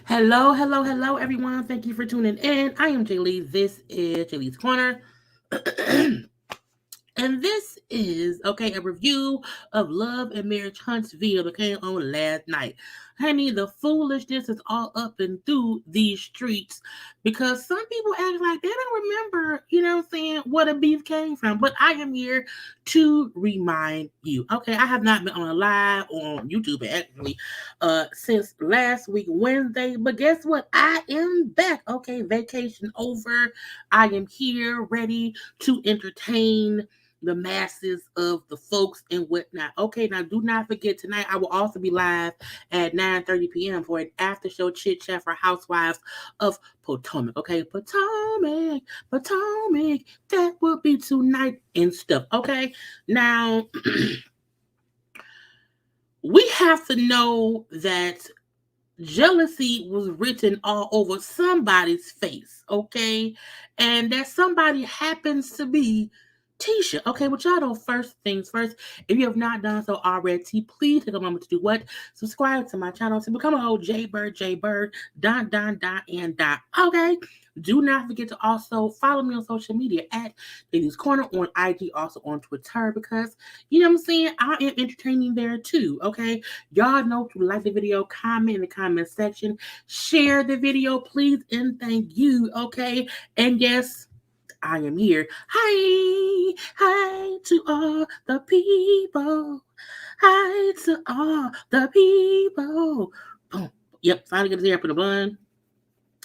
Hello, hello, hello, everyone. Thank you for tuning in. I am Jaylee. This is JayLeesCorner. And this is, a review of Love and Marriage Hunt's video that came on last night. Honey, the foolishness is all up and through these streets because some people act like they don't remember, what a beef came from. But I am here to remind you. Okay, I have not been on a live on YouTube actually since last week, Wednesday. But guess what? I am back. Okay, vacation over. I am here ready to entertain the masses of the folks and whatnot. Okay, now do not forget tonight I will also be live at 9:30 p.m. for an after show chit chat for Housewives of Potomac. Okay, Potomac, that will be tonight and stuff. Okay, now we have to know that jealousy was written all over somebody's face. Okay, and that somebody happens to be Tisha. Okay, but y'all know first things first. If you have not done so already, please take a moment to do what? Subscribe to my channel to become a whole JayBird, and. Okay. Do not forget to also follow me on social media at JayLeesCorner on IG, also on Twitter, because you know what I'm saying? I am entertaining there too. Okay. Y'all know to like the video, comment in the comment section, share the video, please, and thank you. Okay. And yes, I am here. Hi to all the people. Hi to all the people. Boom. Yep, finally get the hair for the bun.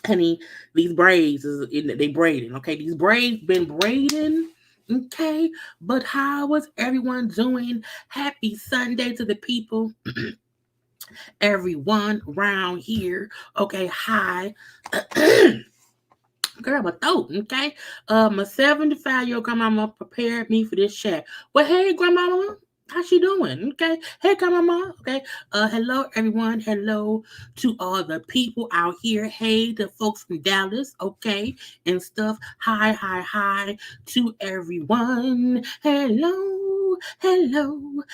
Honey, these braids they braiding. Okay, these braids been braiding. Okay, but how was everyone doing? Happy Sunday to the people. Everyone around here. Okay, hi. Girl, my throat, okay? My 75-year-old grandmama prepared me for this chat. Well, hey, grandmama, how she doing? Okay. Hey, grandmama. Okay. Hello, everyone. Hello to all the people out here. Hey, the folks from Dallas, okay, and stuff. Hi to everyone. Hello to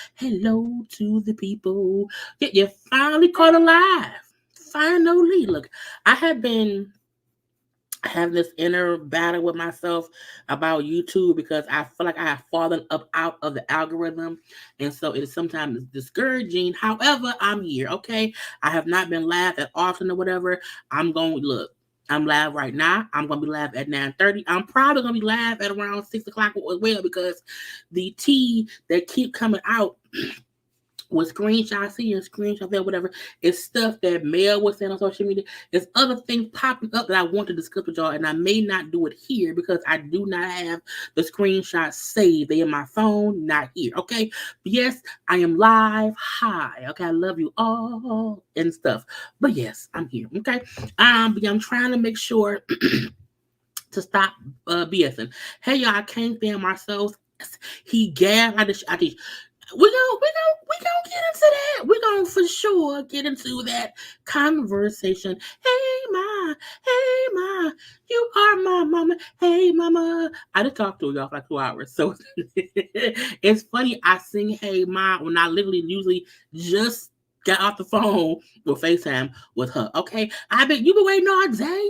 the people. Yeah, you finally caught alive. Finally. Look, I have been having this inner battle with myself about YouTube because I feel like I have fallen up out of the algorithm, and so it is sometimes discouraging. However, I'm here. Okay, I have not been live that often or whatever. I'm live right now. I'm going to be live at 9:30. I'm probably going to be live at around 6 o'clock as well because the tea that keep coming out with screenshots here, screenshots there, whatever. It's stuff that Mel was saying on social media. There's other things popping up that I want to discuss with y'all, and I may not do it here because I do not have the screenshots saved. They in my phone, not here. Okay. But yes, I am live. Hi. Okay. I love you all and stuff. But yes, I'm here. Okay. But yeah, I'm trying to make sure to stop BSing. Hey y'all, I can't stand Marcel's. He gasped. I just we gonna get into that. We gonna for sure get into that conversation. Hey ma, you are my mama. Hey mama, I just talked to y'all for like 2 hours, so it's funny. I sing Hey Ma when I literally usually just got off the phone with FaceTime with her. Okay, you been waiting all day.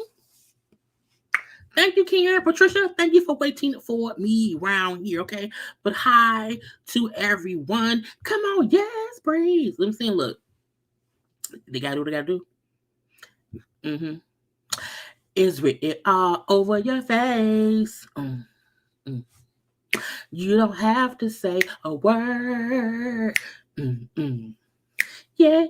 Thank you, Kiara. Patricia, thank you for waiting for me around here, okay? But hi to everyone. Come on, yes, breathe. Let me see. Look, they gotta do what they gotta do. Mm-hmm. It's written all over your face. Mm. You don't have to say a word. Mm. Yeah.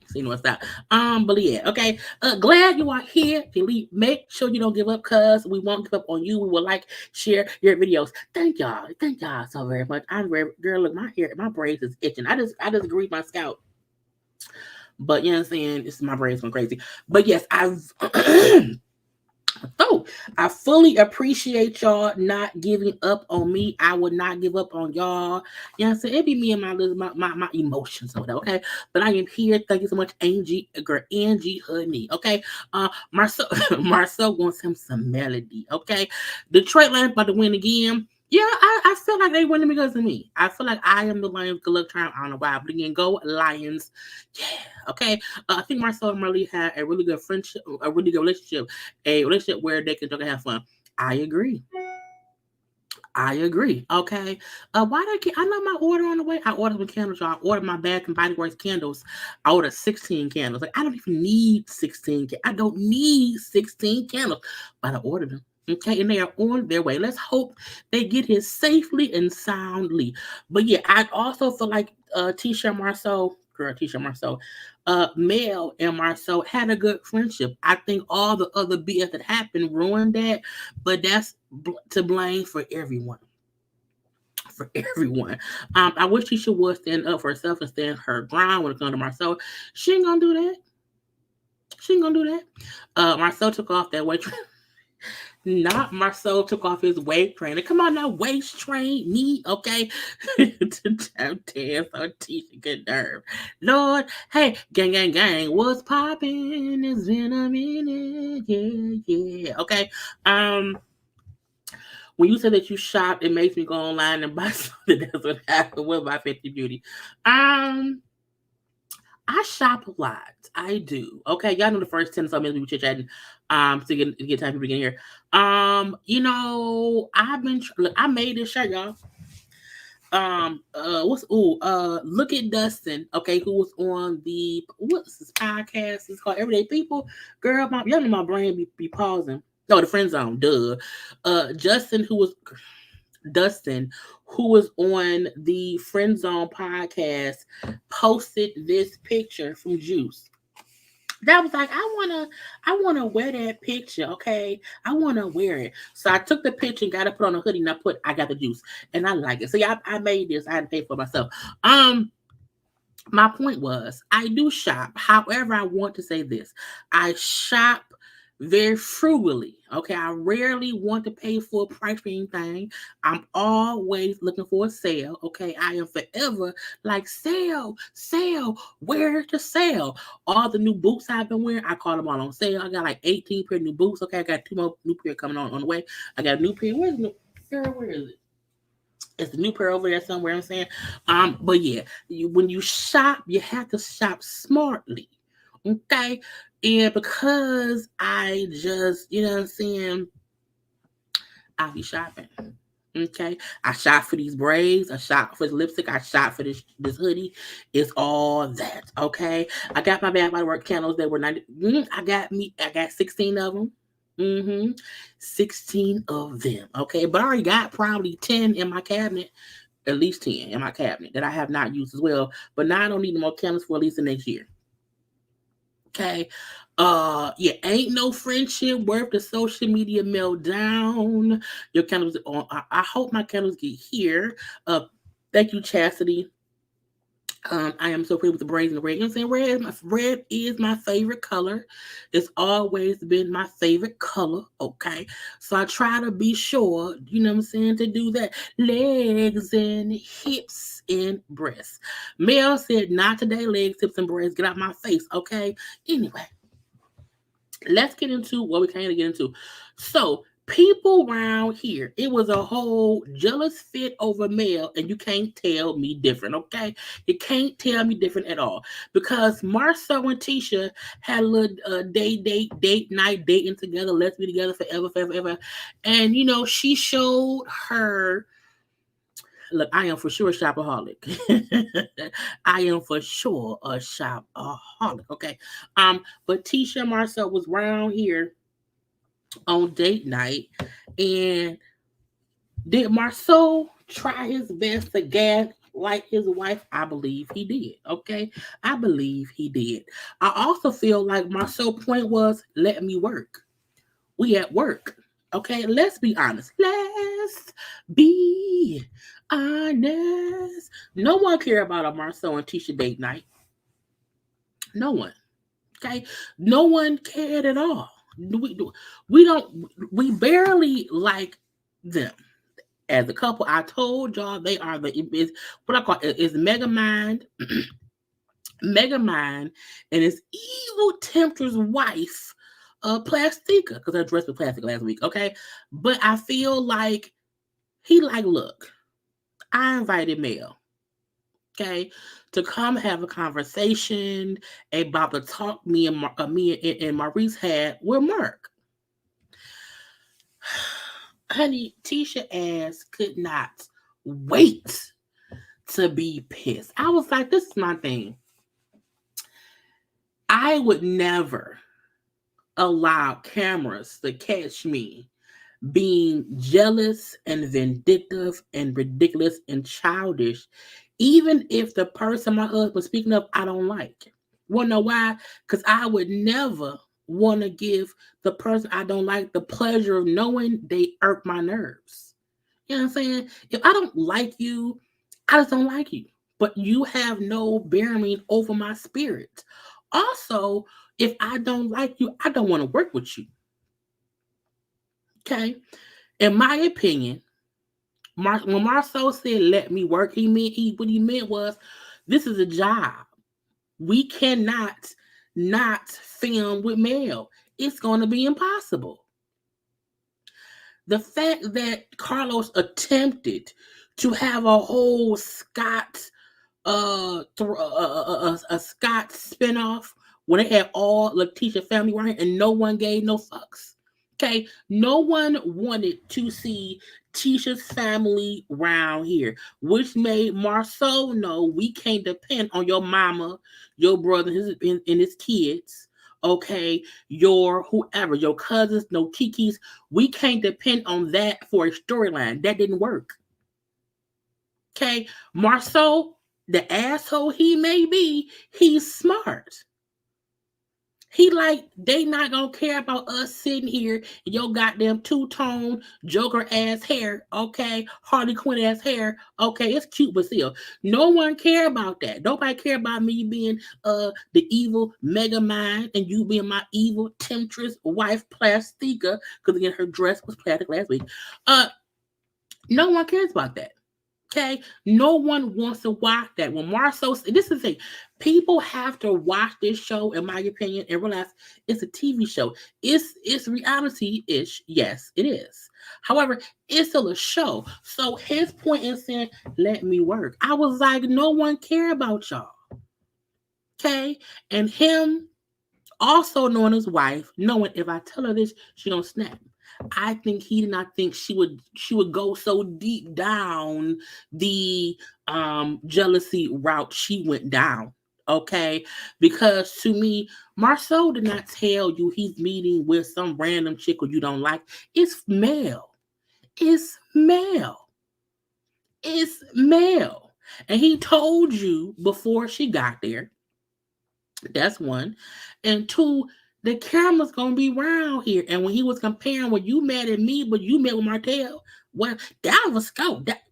See, what's that? But yeah, okay. Glad you are here. Delete. Make sure you don't give up, cause we won't give up on you. We will like, share your videos. Thank y'all so very much. I'm very girl. Look, my hair, my braids is itching. I just agreed my scalp. But you know what I'm saying? This is my braids going crazy. But yes, I've So I fully appreciate y'all not giving up on me. I would not give up on y'all. You know what I'm saying? It be me and my emotions or whatever, okay? But I am here. Thank you so much, Angie Honey. Okay. Marcel Marcel wants him some melody. Okay. Detroit Lions about to win again. Yeah, I feel like they winning because of me. I feel like I am the Lions. Good luck, trying. I don't know why, but again, go Lions. Yeah. Okay. I think Marcel and Marley had a really good friendship, a really good relationship, a relationship where they can talk and have fun. I agree. Okay. Why they I know my order on the way. I ordered some candles, y'all. I ordered my Bath and Body Works candles. I ordered 16 candles. Like I don't even need 16. I don't need 16 candles, but I ordered them. Okay, and they are on their way. Let's hope they get here safely and soundly. But yeah, I also feel like Tisha Marceau, Mel and Marceau had a good friendship. I think all the other BS that happened ruined that, but that's to blame for everyone. For everyone. I wish Tisha would stand up for herself and stand her ground when it comes to Marceau. She ain't gonna do that. Marceau took off that weight train. Not Marceau took off his weight trainer. Come on now, waist train me, okay? To dance on Tisha, good nerve. Lord, hey, gang, what's poppin'? It's been a minute, yeah. Okay, when you said that you shop, it makes me go online and buy something. That's what happened with my 50 Beauty. I shop a lot. I do. Okay, y'all know the first 10 something we chit chatting. To get time people get here. I've been look. I made this shirt, y'all. Look at Dustin. Okay, who was on what's this podcast? It's called Everyday People. Girl, y'all know my brain be pausing. No, the friend zone. Duh. Dustin, who was on the Friend Zone podcast, posted this picture from Juice. That was like, I wanna wear that picture, okay? I wanna wear it. So I took the picture and got to put on a hoodie and I got the Juice. And I like it. So yeah, I made this. I had to pay for it myself. My point was I do shop. However, I want to say this. I shop very frugally. Okay, I rarely want to pay full price for anything. I'm always looking for a sale. Okay, I am forever like sale. Where's the sale? All the new boots I've been wearing, I call them all on sale. I got like 18 pair of new boots. Okay, I got 2 more new pair coming on the way. I got a new pair. Where is it? It's the new pair over there somewhere. I'm saying, but yeah, when you shop, you have to shop smartly. Okay. And because I just, you know what I'm saying, I'll be shopping. Okay. I shop for these braids. I shop for the lipstick. I shop for this hoodie. It's all that. Okay. I got my Bath Body Works candles that were 90. I got 16 of them. 16 of them. Okay. But I already got probably 10 in my cabinet. at least 10 in my cabinet that I have not used as well. But now I don't need no more candles for at least the next year. Okay. Yeah, ain't no friendship worth the social media meltdown. Your candles on. I hope my candles get here. Thank you, Chastity. I am so pretty with the braids and the red. You know what I'm saying? Red is my favorite color. It's always been my favorite color. Okay. So I try to be sure, you know what I'm saying, to do that. Legs and hips and breasts. Mel said, not today, legs, hips, and breasts. Get out my face. Okay. Anyway, let's get into what we came to get into. So, people around here, it was a whole jealous fit over Mel, and you can't tell me different, okay? You can't tell me different at all. Because Marcel and Tisha had a little date night, dating together, let's be together forever, forever, ever. And, you know, she showed her. Look, I am for sure a shopaholic. I am for sure a shopaholic. Okay. But Tisha and Marcel was round here on date night, and did Marcel try his best to gag like his wife? I believe he did. Okay. I believe he did. I also feel like Marcel's point was, let me work. We at work. Okay, let's be honest. Let's be honest. No one care about a Marcel and Tisha date night. No one. Okay, no one cared at all. We don't. We barely like them as a couple. I told y'all they are what I call it is Megamind, Megamind, and his evil temptress wife, Plastica, because I dressed with Plastic last week. Okay, but I feel like he like, look, I invited Mel, okay, to come have a conversation about the talk me and Maurice had with Mark. Honey, Tisha ass could not wait to be pissed. I was like, this is my thing. I would never allow cameras to catch me being jealous and vindictive and ridiculous and childish, even if the person my husband speaking of I don't like. Wanna know why? Because I would never want to give the person I don't like the pleasure of knowing they irk my nerves. You know what I'm saying? If I don't like you, I just don't like you. But you have no bearing over my spirit. Also, if I don't like you, I don't want to work with you. Okay? In my opinion, when Marceau said "let me work," what he meant was, this is a job. We cannot not film with Mel. It's going to be impossible. The fact that Carlos attempted to have a whole Scott a Scott spinoff when they had all Letitia family right, and no one gave no fucks. Okay, no one wanted to see Tisha's family round here, which made Marceau know we can't depend on your mama, your brother, and his kids. Okay, your whoever, your cousins, no kikis. We can't depend on that for a storyline. That didn't work. Okay, Marceau, the asshole he may be, he's smart. He like, they not gonna care about us sitting here in your goddamn two-tone Joker ass hair, okay? Harley Quinn ass hair, okay? It's cute, but still, no one care about that. Nobody care about me being the evil mega mind and you being my evil temptress wife Plastica, because again her dress was plastic last week. No one cares about that. Okay, no one wants to watch that. When Marceau, this is the thing, people have to watch this show, in my opinion, and realize it's a TV show. It's reality-ish, yes, it is. However, it's still a show. So his point in saying, "Let me work," I was like, no one care about y'all. Okay, and him also knowing his wife, knowing if I tell her this, she gonna snap. I think he did not think she would go so deep down the jealousy route she went down. Okay, because to me, Marceau did not tell you he's meeting with some random chick who you don't like. It's male. It's male. It's Mel. And he told you before she got there. That's one. And two, the camera's gonna be around here. And when he was comparing, well, you mad at me, but you met with Martell. Well, that was a scope. That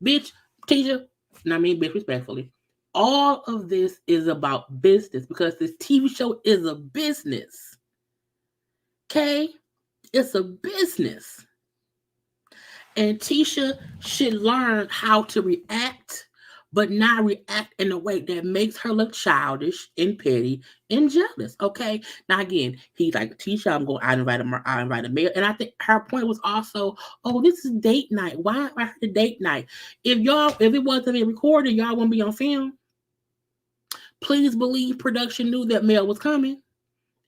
bitch, Tisha, and I mean bitch respectfully. All of this is about business because this TV show is a business. Okay? It's a business. And Tisha should learn how to react, but not react in a way that makes her look childish and petty and jealous. Okay. Now again, he's like, Tisha, I invited Mel. And I think her point was also, oh, this is date night. Why I heard the date night? If it wasn't being recorded, y'all wouldn't be on film. Please believe production knew that Mel was coming.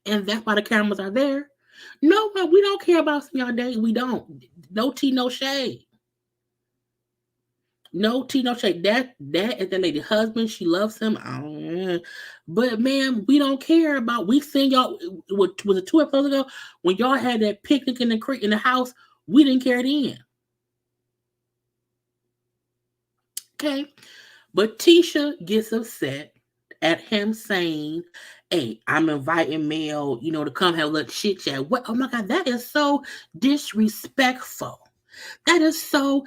And that's why the cameras are there. No, we don't care about y'all date. We don't. No tea, no shade. No tea, no shade. That is that lady husband. She loves him. Oh, but man, we don't care about. We seen y'all. Was it 2 episodes ago when y'all had that picnic in the creek in the house? We didn't care then. Okay, but Tisha gets upset at him saying, "Hey, I'm inviting Mel, to come have a little chit chat." What? Oh my God, that is so disrespectful. That is so.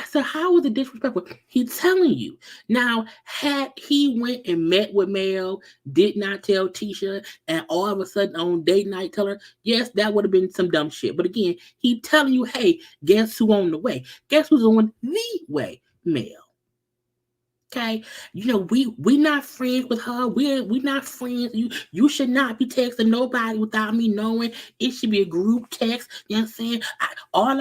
So how was it disrespectful? He's telling you. Now, had he went and met with Mel, did not tell Tisha, and all of a sudden on date night tell her, yes, that would have been some dumb shit. But again, he telling you, hey, guess who on the way? Guess who's on the way? Mel. Okay, we not friends with her. We not friends. You should not be texting nobody without me knowing. It should be a group text. You know what I'm saying? All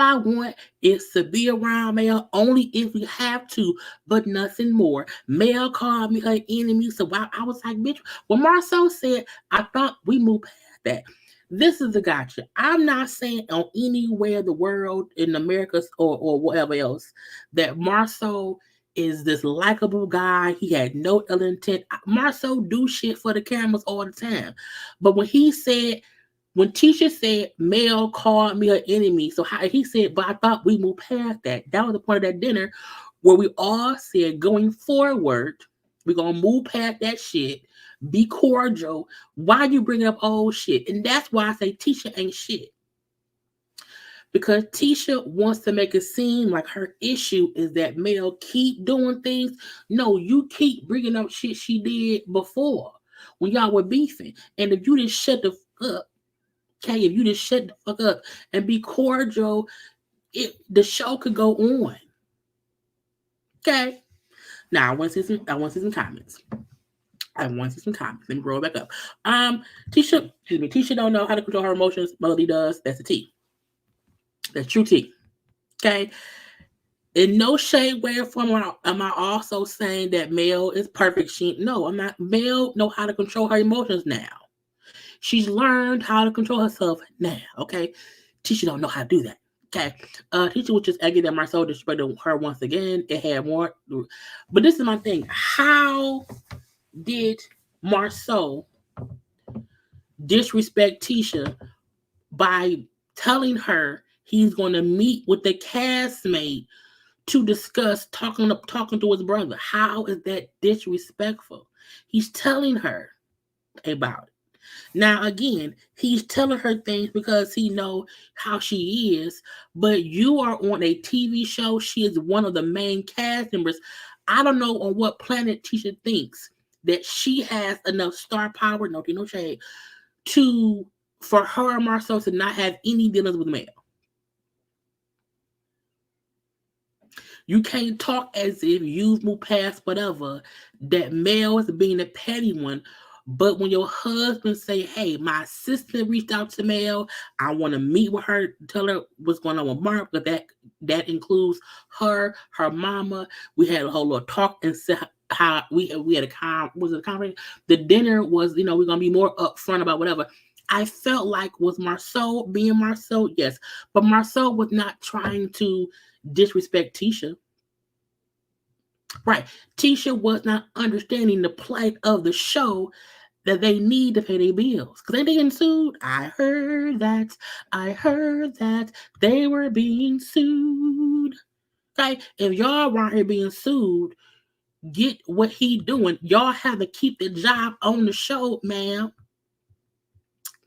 I want is to be around Mel only if we have to, but nothing more. Mel called me her enemy, so I was like, bitch. When Marcel said, I thought we moved past that. This is the gotcha. I'm not saying on anywhere the world in America or whatever else that Marcel is this likable guy. He had no ill intent. Marcel do shit for the cameras all the time. But when Tisha said Mel called me her enemy, so he said, but I thought we moved past that. That was the point of that dinner where we all said going forward, we're gonna move past that shit. Be cordial. Why you bringing up old shit? And that's why I say Tisha ain't shit. Because Tisha wants to make it seem like her issue is that Mel keep doing things. No, you keep bringing up shit she did before when y'all were beefing. And if you just shut the fuck up, okay, if you just shut the fuck up and be cordial, the show could go on. Okay. Now I want to see some comments. Let me roll back up. Tisha don't know how to control her emotions. Melody does. That's the T. That's true T. Okay. In no shade, way, or form am I also saying that Mel is perfect. No, I'm not. Mel know how to control her emotions now. She's learned how to control herself now. Okay. Tisha don't know how to do that. Okay. Tisha was just angry that Marcel disrespected her once again. It had more. But this is my thing. How did Marcel disrespect Tisha by telling her he's going to meet with the castmate to discuss talking to his brother? How is that disrespectful? He's telling her about it. Now again, he's telling her things because he know how she is, but you are on a TV show. She is one of the main cast members. I don't know on what planet Tisha thinks that she has enough star power, no shade, for her and Marcel to not have any dealings with Mel. You can't talk as if you've moved past whatever, that Mel is being a petty one. But when your husband say, hey, my assistant reached out to Mel, I want to meet with her, tell her what's going on with Mark, but that includes her mama. We had a whole little talk and said how we had a conversation. The dinner was, we're going to be more upfront about whatever. I felt like was Marcel being Marcel, yes. But Marcel was not trying to disrespect Tisha. Right. Tisha was not understanding the plight of the show that they need to pay their bills. Because they getting sued. I heard that they were being sued. Okay? If y'all aren't here being sued, get what he doing. Y'all have to keep the job on the show, ma'am.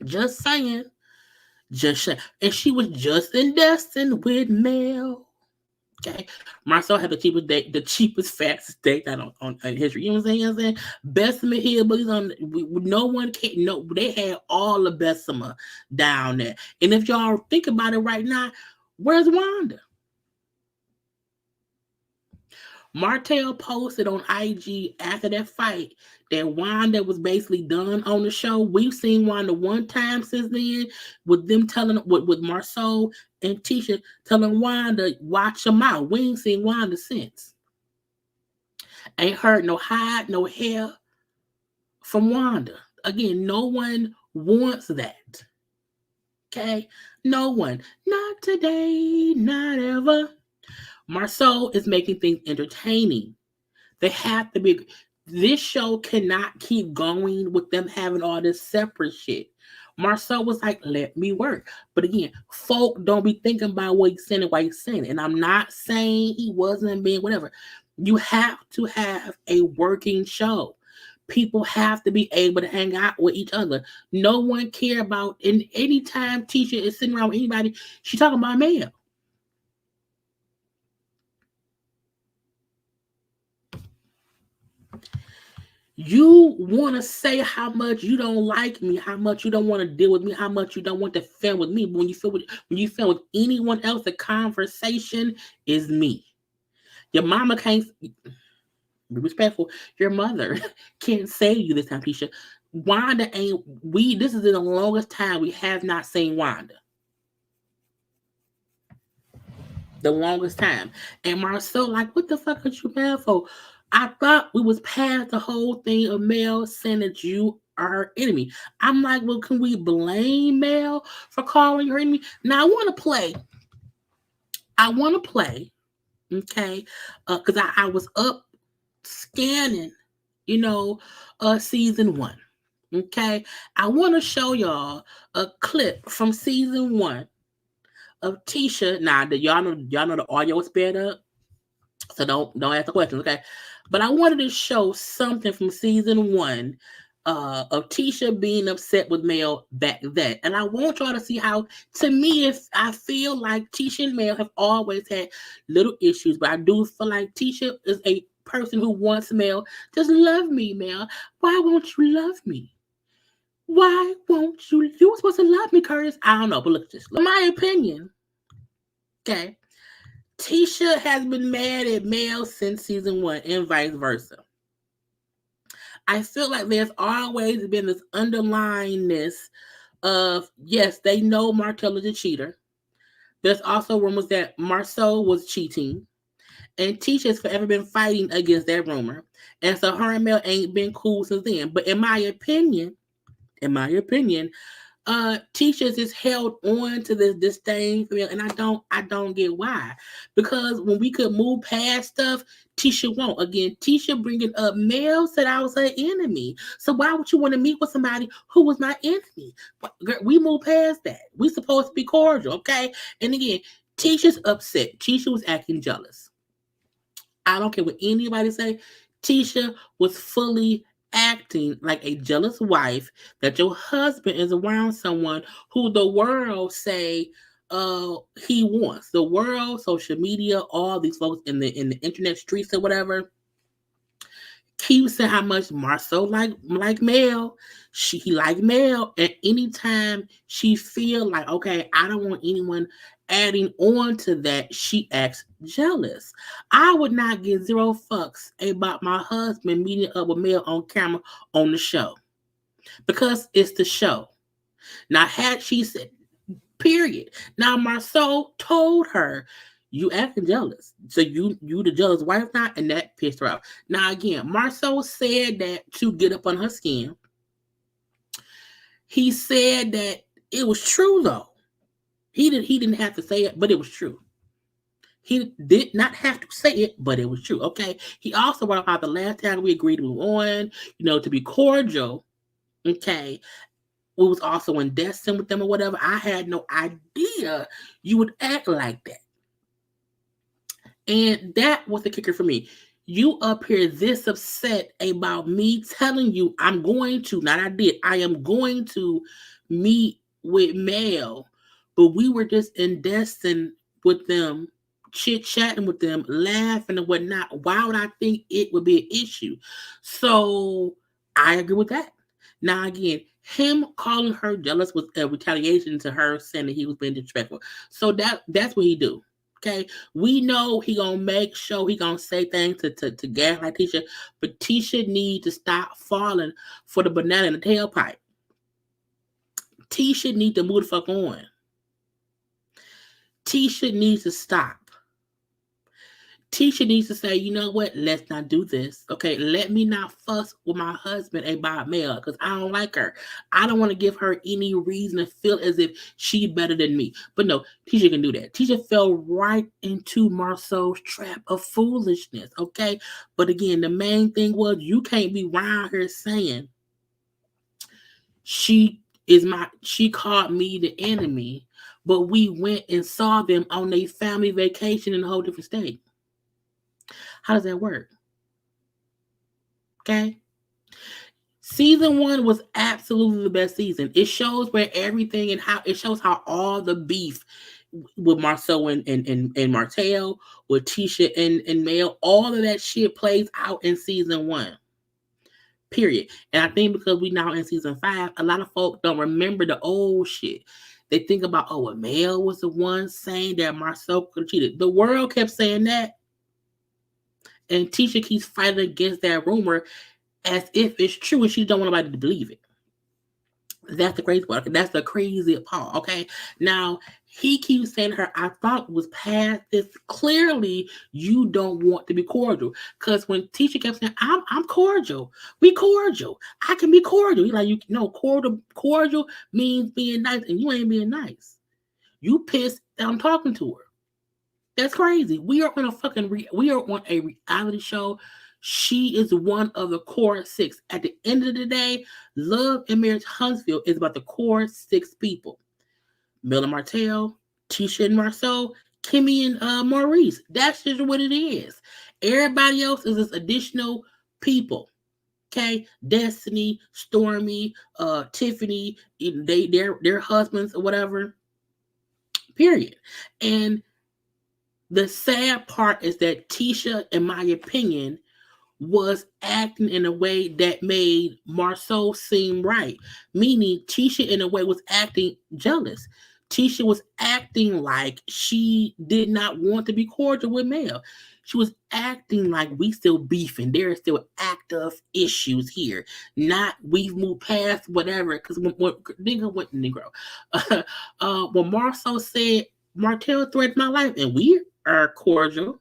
Just saying. Just saying. And she was just in Destin with Mel. Okay, Marcel had the cheapest date, the cheapest, fastest date on history. You know what I'm saying? Bessemer Hillbillies on. No one can. No, they had all the Bessemer down there. And if y'all think about it right now, where's Wanda? Martell posted on IG after that fight that Wanda was basically done on the show. We've seen Wanda one time since then with them telling with Marceau and Tisha telling Wanda, watch them out. We ain't seen Wanda since. Ain't heard no hide, no hair from Wanda. Again, no one wants that. Okay? No one. Not today, not ever. Marceau is making things entertaining. They have to be. This show cannot keep going with them having all this separate shit. Marcel was like, let me work. But again, folk don't be thinking about what he's saying and why he's saying it. And I'm not saying he wasn't being whatever. You have to have a working show. People have to be able to hang out with each other. No one care about, and anytime Tisha is sitting around with anybody, she talking about mail. You want to say how much you don't like me, how much you don't want to deal with me, how much you don't want to film with me. But when you film with anyone else, the conversation is me. Your mama can't be respectful. Your mother can't save you this time, Tisha. Wanda ain't we. This is the longest time we have not seen Wanda. The longest time. And Marcel, like, what the fuck are you mad for? I thought we was past the whole thing of Mel saying that you are her enemy. I'm like, well, can we blame Mel for calling her enemy? Now I want to play. Okay, because I was up scanning, season 1. Okay, I want to show y'all a clip from season 1 of Tisha. Now, y'all know the audio is sped up, so don't ask the questions, okay? But I wanted to show something from season 1 of Tisha being upset with Mel back then. And I want y'all to see how, to me, if I feel like Tisha and Mel have always had little issues, but I do feel like Tisha is a person who wants Mel. Just love me, Mel. Why won't you love me? Why won't you? You were supposed to love me, Curtis. I don't know, but look at this. In my opinion, okay, Tisha has been mad at Mel since season 1 and vice versa. I feel like there's always been this underlyingness of, yes, they know Martell is a cheater. There's also rumors that Marceau was cheating. And Tisha's forever been fighting against that rumor. And so her and Mel ain't been cool since then. But in my opinion, Tisha just held on to this disdain for Mel, and I don't get why. Because when we could move past stuff, Tisha won't. Again, Tisha bringing up Mel said I was her enemy. So why would you want to meet with somebody who was my enemy? Girl, we moved past that. We supposed to be cordial, okay? And again, Tisha's upset. Tisha was acting jealous. I don't care what anybody say. Tisha was fully acting like a jealous wife that your husband is around someone who the world say he wants. The world, social media, all these folks in the internet streets or whatever keep saying how much Marceau like Mel. He like Mel, and anytime she feel like, okay, I don't want anyone adding on to that, she acts jealous. I would not give 0 fucks about my husband meeting up with Mel on camera on the show. Because it's the show. Now, had she said, period. Now, Marceau told her, you acting jealous. So you the jealous wife now, and that pissed her off. Now, again, Marceau said that to get up on her skin. He said that it was true, though. He didn't have to say it, but it was true. He did not have to say it, but it was true. Okay. He also brought up how the last time we agreed to move on, to be cordial. Okay. We was also in Destin with them or whatever. I had no idea you would act like that. And that was the kicker for me. You up here this upset about me telling you I'm going to, not I did, I am going to meet with Mel, but we were just in Destin with them, chit chatting with them, laughing and whatnot. Why would I think it would be an issue? So I agree with that. Now again, him calling her jealous was a retaliation to her saying that he was being disrespectful. So that's what he do. Okay, we know he gonna make sure he gonna say things to gaslight Tisha, but Tisha need to stop falling for the banana in the tailpipe. Tisha need to move the fuck on. Tisha needs to stop. Tisha needs to say, you know what? Let's not do this. Okay, let me not fuss with my husband about Mel because I don't like her. I don't want to give her any reason to feel as if she's better than me. But no, Tisha can do that. Tisha fell right into Marcel's trap of foolishness. Okay, but again, the main thing was you can't be around here saying she called me the enemy, but we went and saw them on a family vacation in a whole different state. How does that work? Okay. Season 1 was absolutely the best season. It shows where everything and how it shows how all the beef with Marcel and Martell, with Tisha and Mel, all of that shit plays out in season 1. Period. And I think because we now in season 5, a lot of folk don't remember the old shit. They think about, oh, well, Mel was the one saying that Marcel could have cheated. The world kept saying that. And Tisha keeps fighting against that rumor as if it's true and she don't want nobody to believe it. That's the crazy part. That's the crazy part. Okay. Now he keeps saying to her, I thought was past this. Clearly, you don't want to be cordial. Because when Tisha kept saying, I'm cordial. We cordial. I can be cordial. He's like, you know, cordial means being nice, and you ain't being nice. You pissed that I'm talking to her. That's crazy. We are on a reality show. She is one of the core 6. At the end of the day, Love and Marriage Huntsville is about the core 6 people. Mel and Martell, Tisha and Marceau, Kimmy and Maurice. That's just what it is. Everybody else is this additional people. Okay, Destiny, Stormy, Tiffany, their husbands or whatever. Period. And the sad part is that Tisha, in my opinion, was acting in a way that made Marceau seem right. Meaning, Tisha, in a way, was acting jealous. Tisha was acting like she did not want to be cordial with Mel. She was acting like we still beefing. There are still active issues here. Not we've moved past whatever. Because Negro. When Marceau said Martell threatened my life, and we are cordial.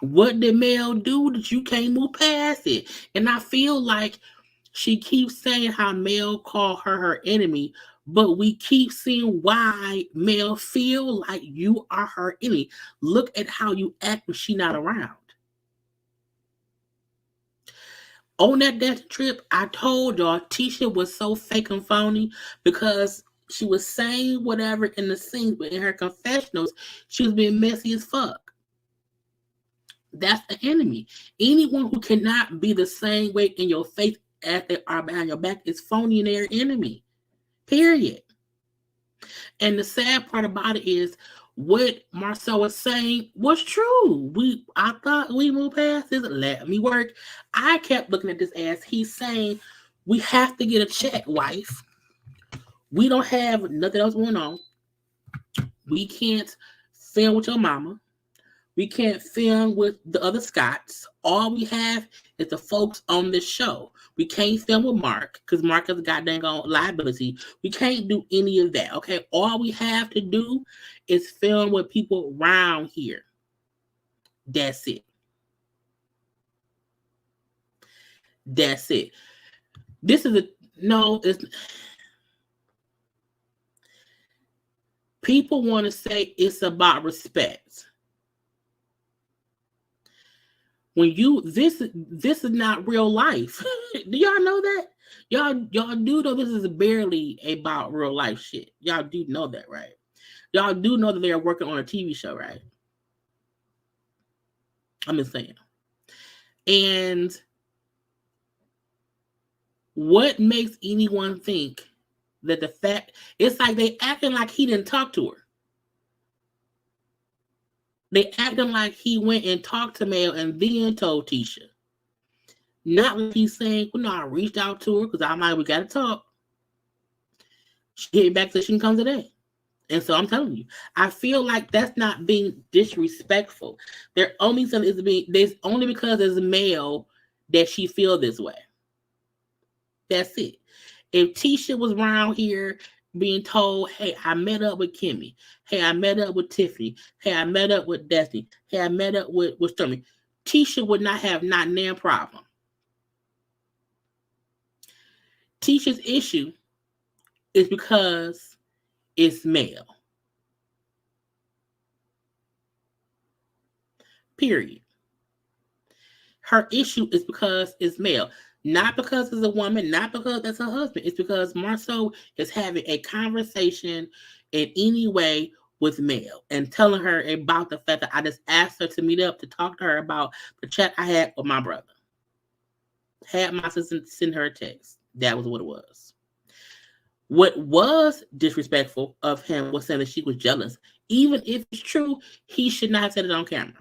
What did Mel do that you can't move past it? And I feel like she keeps saying how Mel called her enemy, but we keep seeing why Mel feel like you are her enemy. Look at how you act when she not around. On that death trip, I told y'all Tisha was so fake and phony because she was saying whatever in the scenes, but in her confessionals, she was being messy as fuck. That's the enemy. Anyone who cannot be the same way in your face as they are behind your back is phony and their enemy. Period. And the sad part about it is what Marcel was saying was true. I thought we moved past this. Let me work. I kept looking at this as he's saying we have to get a check, wife. We don't have nothing else going on. We can't film with your mama. We can't film with the other Scots. All we have is the folks on this show. We can't film with Mark because Mark is a goddamn liability. We can't do any of that. Okay. All we have to do is film with people around here. That's it. That's it. This is it's people want to say it's about respect. When you this is not real life. Do y'all know that? Y'all do know this is barely about real life shit. Y'all do know that, right? Y'all do know that they are working on a TV show, right? I'm just saying. And what makes anyone think that the fact, it's like they acting like he didn't talk to her. They acting like he went and talked to Mel and then told Tisha. Not like he's saying, well, no, I reached out to her because I'm like, we got to talk. She hit back so she can come today. And so I'm telling you, I feel like that's not being disrespectful. There's only because there's a male that she feel this way. That's it. If Tisha was around here being told, hey, I met up with Kimmy. Hey, I met up with Tiffany. Hey, I met up with Destiny. Hey, I met up with Stormy. Tisha would not have not named problem. Tisha's issue is because it's male. Period. Her issue is because it's male. Not because it's a woman, not because that's her husband. It's because Marceau is having a conversation in any way with Mel and telling her about the fact that I just asked her to meet up to talk to her about the chat I had with my brother. Had my sister send her a text. That was what it was. What was disrespectful of him was saying that she was jealous. Even if it's true, he should not have said it on camera.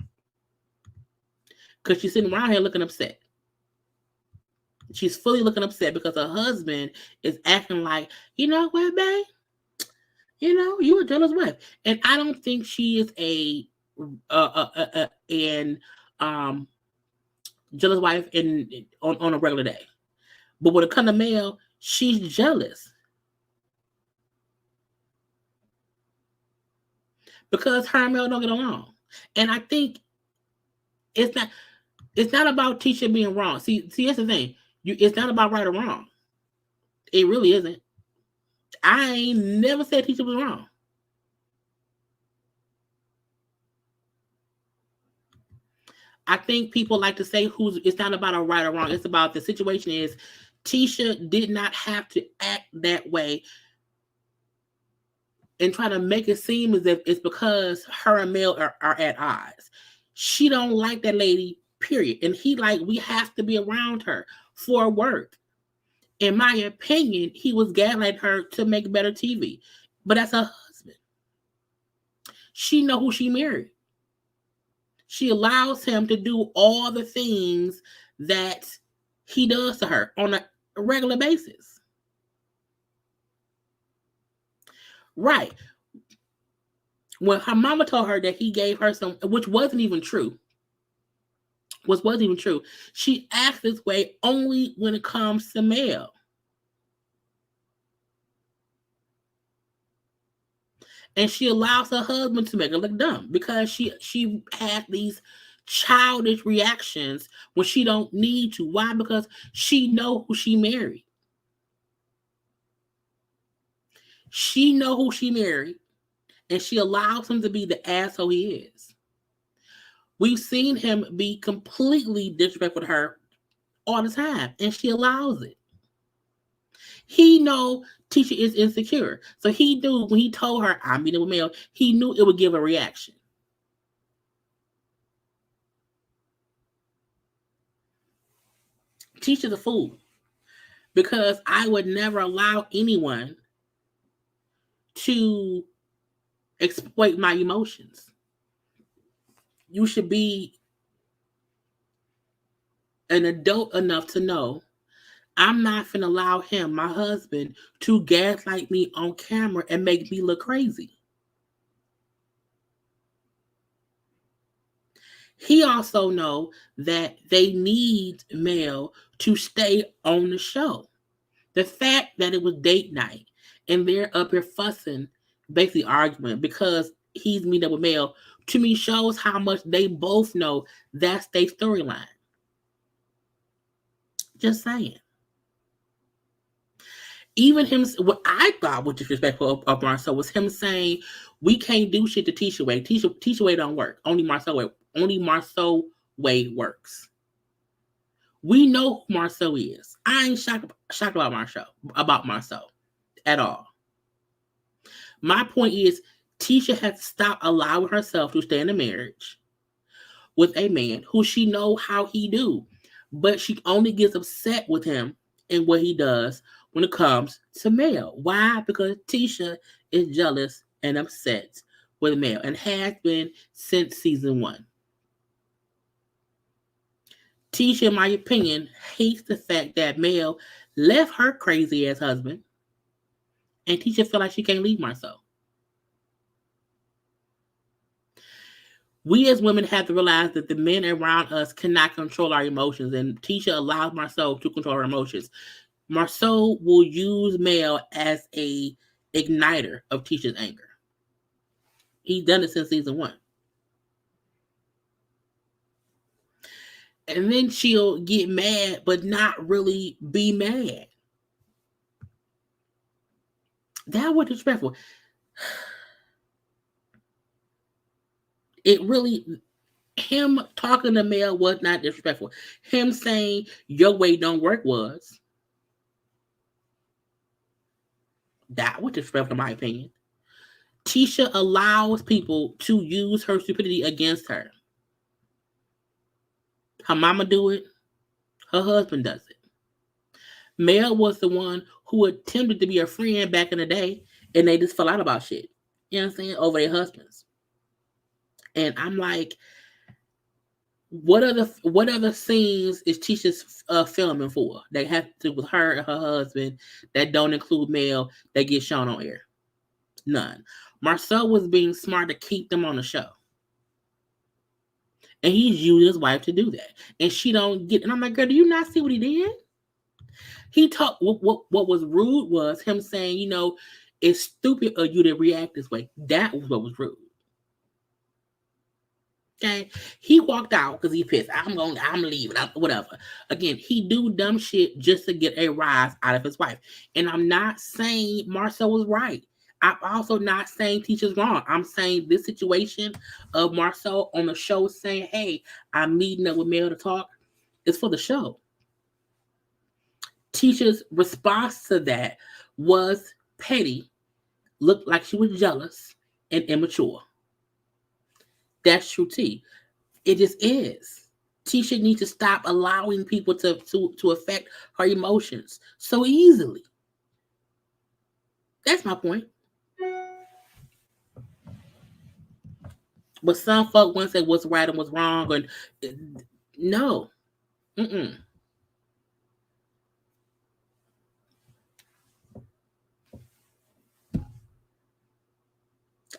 Because she's sitting around here looking upset. She's fully looking upset because her husband is acting like, you know what, babe? You know, you a jealous wife. And I don't think she is jealous wife on a regular day. But when it comes to Mel, she's jealous. Because her and Mel don't get along. And I think it's not about Tisha being wrong. See, that's the thing. It's not about right or wrong. It really isn't. I ain't never said Tisha was wrong. I think people like to say it's not about a right or wrong. It's about the situation is Tisha did not have to act that way and try to make it seem as if it's because her and Mel are at odds. She don't like that lady, period. And he like, we have to be around her for work. In my opinion, he was gaslighting her to make better TV. But that's her husband. She know who she married. She allows him to do all the things that he does to her on a regular basis. Right. When her mama told her that he gave her some, which wasn't even true, she acts this way only when it comes to Mel. And she allows her husband to make her look dumb because she had these childish reactions when she don't need to. Why? Because she know who she married. She know who she married, and she allows him to be the asshole he is. We've seen him be completely disrespectful to her all the time, and she allows it. He know Tisha is insecure. So he knew when he told her, I'm meeting with Mel, he knew it would give a reaction. Tisha's a fool. Because I would never allow anyone to exploit my emotions. You should be an adult enough to know I'm not finna allow him, my husband, to gaslight me on camera and make me look crazy. He also know that they need Mel to stay on the show. The fact that it was date night and they're up here fussing, basically arguing because he's meeting up with Mel, to me shows how much they both know that's their storyline. Just saying. Even him, what I thought was disrespectful of Marcel was him saying, we can't do shit to Tisha way. Tisha way don't work. Only Marcel way works. We know who Marcel is. I ain't shocked about Marcel at all. My point is, Tisha has to stop allowing herself to stay in a marriage with a man who she know how he do, but she only gets upset with him and what he does when it comes to Mel. Why? Because Tisha is jealous and upset with Mel and has been since season 1. Tisha, in my opinion, hates the fact that Mel left her crazy ass husband, and Tisha feel like she can't leave Marcel. We as women have to realize that the men around us cannot control our emotions, and Tisha allows Marcel to control her emotions. Marcel will use Mel as a igniter of Tisha's anger. He's done it since season 1. And then she'll get mad, but not really be mad. That was disrespectful. It really, him talking to Mel was not disrespectful. Him saying your way don't work was. That was disrespectful, in my opinion. Tisha allows people to use her stupidity against her. Her mama do it. Her husband does it. Mel was the one who attempted to be a friend back in the day, and they just fell out about shit. You know what I'm saying? Over their husbands. And I'm like, what other scenes is Tisha's filming for? They have to do with her and her husband that don't include Mel that get shown on air. None. Marcel was being smart to keep them on the show. And he's using his wife to do that. And she don't get, and I'm like, girl, do you not see what he did? He talked, what was rude was him saying, you know, it's stupid of you to react this way. That was what was rude. Okay, he walked out because he pissed. I'm leaving. Whatever. Again, he do dumb shit just to get a rise out of his wife. And I'm not saying Marcel was right. I'm also not saying Tisha's wrong. I'm saying this situation of Marcel on the show saying, "Hey, I'm meeting up with Mel to talk," is for the show. Tisha's response to that was petty, looked like she was jealous and immature. That's true tea. It just is. Tisha needs to stop allowing people to affect her emotions so easily. That's my point. But some folk want to say what's right and what's wrong, and no. Mm-mm.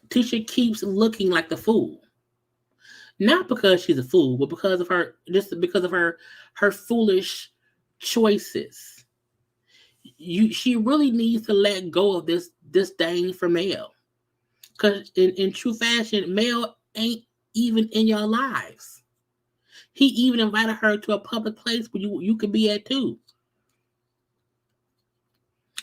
Tisha keeps looking like the fool. Not because she's a fool, but because of her foolish choices. She really needs to let go of this disdain for Mel. Because in true fashion, Mel ain't even in your lives. He even invited her to a public place where you could be at too.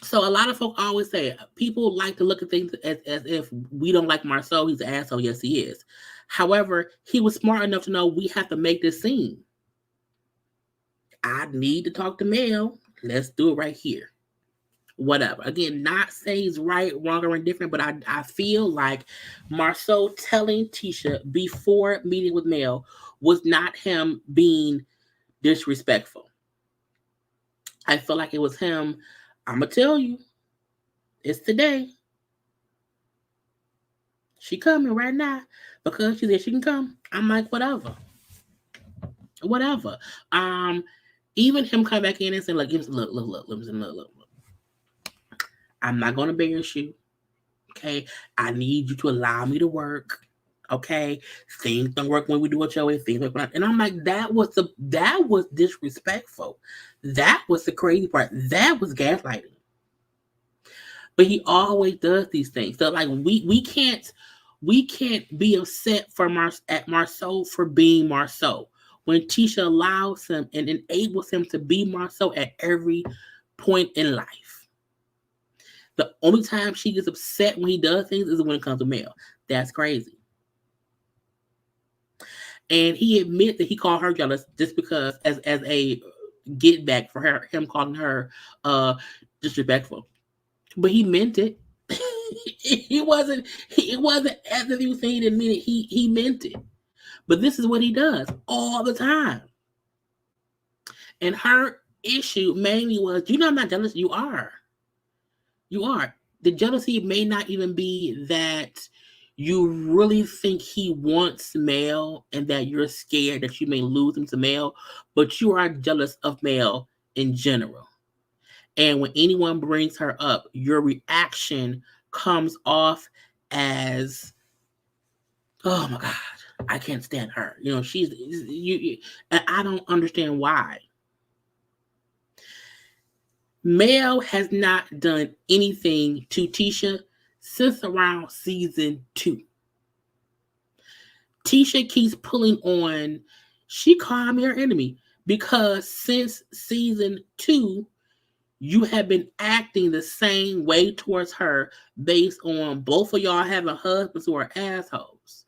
So a lot of folk always say people like to look at things as if we don't like Marcel, he's an asshole. Yes, he is. However, he was smart enough to know we have to make this scene. I need to talk to Mel. Let's do it right here. Whatever. Again, not saying he's right, wrong, or indifferent, but I feel like Marcel telling Tisha before meeting with Mel was not him being disrespectful. I feel like it was him. I'm gonna tell you, it's today. She coming right now because she said she can come. I'm like, whatever. Even him come back in and say, look, look. I'm not gonna embarrass you. Okay. I need you to allow me to work. Okay. Things don't work when we do it your way. Things work. And I'm like, that was disrespectful. That was the crazy part. That was gaslighting. But he always does these things. So like we can't be upset at Marcel for being Marcel when Tisha allows him and enables him to be Marcel at every point in life. The only time she gets upset when he does things is when it comes to Mel. That's crazy. And he admits that he called her jealous just because as a get back for him calling her disrespectful. But he meant it. It wasn't as if he was saying he didn't mean it. He meant it. But this is what he does all the time. And her issue mainly was, I'm not jealous. You are. You are. The jealousy may not even be that you really think he wants Mel and that you're scared that you may lose him to Mel, but you are jealous of Mel in general. And when anyone brings her up, your reaction comes off as, oh my God, I can't stand her. She's you, and I don't understand why. Mel has not done anything to Tisha since around season 2. Tisha keeps pulling on, she called me her enemy because since season 2, you have been acting the same way towards her based on both of y'all having husbands who are assholes.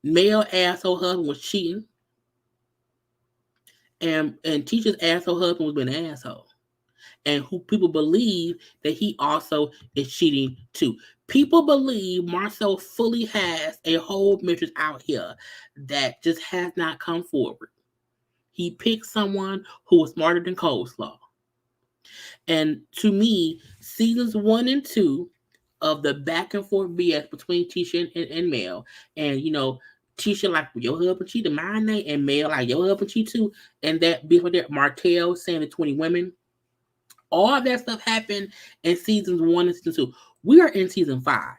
Male asshole husband was cheating, and Tisha's asshole husband was being an asshole. And who people believe that he also is cheating too. People believe Marcel fully has a whole mistress out here that just has not come forward. He picked someone who was smarter than coleslaw. And to me, seasons 1 and 2 of the back and forth BS between Tisha and Mel, and Tisha like, your husband cheated, my name, and Mel like, your husband cheated too, and that before that Martell saying the 20 women. All that stuff happened in seasons 1 and season 2. We are in season 5.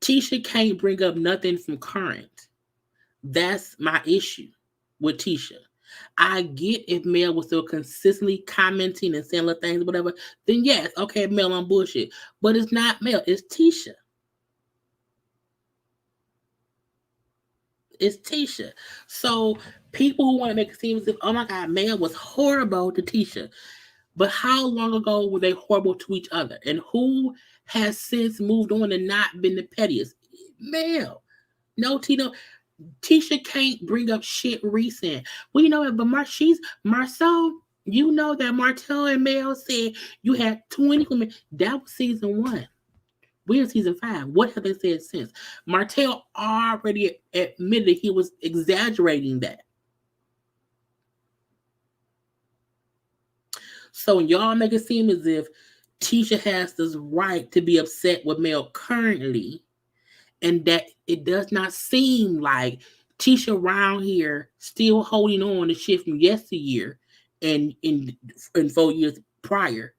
Tisha can't bring up nothing from current. That's my issue with Tisha. I get if Mel was still consistently commenting and saying little things, whatever, then yes, okay, Mel on bullshit. But it's not Mel, it's Tisha. It's Tisha. So people who want to make it seem as if, oh my God, Mel was horrible to Tisha. But how long ago were they horrible to each other? And who has since moved on and not been the pettiest? Mel. No, Tino. Tisha can't bring up shit recent. Well, you know what? But Marcel, you know that Martell and Mel said you had 20 women. That was season 1. We're in season 5. What have they said since? Martell already admitted he was exaggerating that. So y'all make it seem as if Tisha has this right to be upset with Mel currently, and that it does not seem like Tisha around here still holding on to shit from yesteryear and in 4 years prior.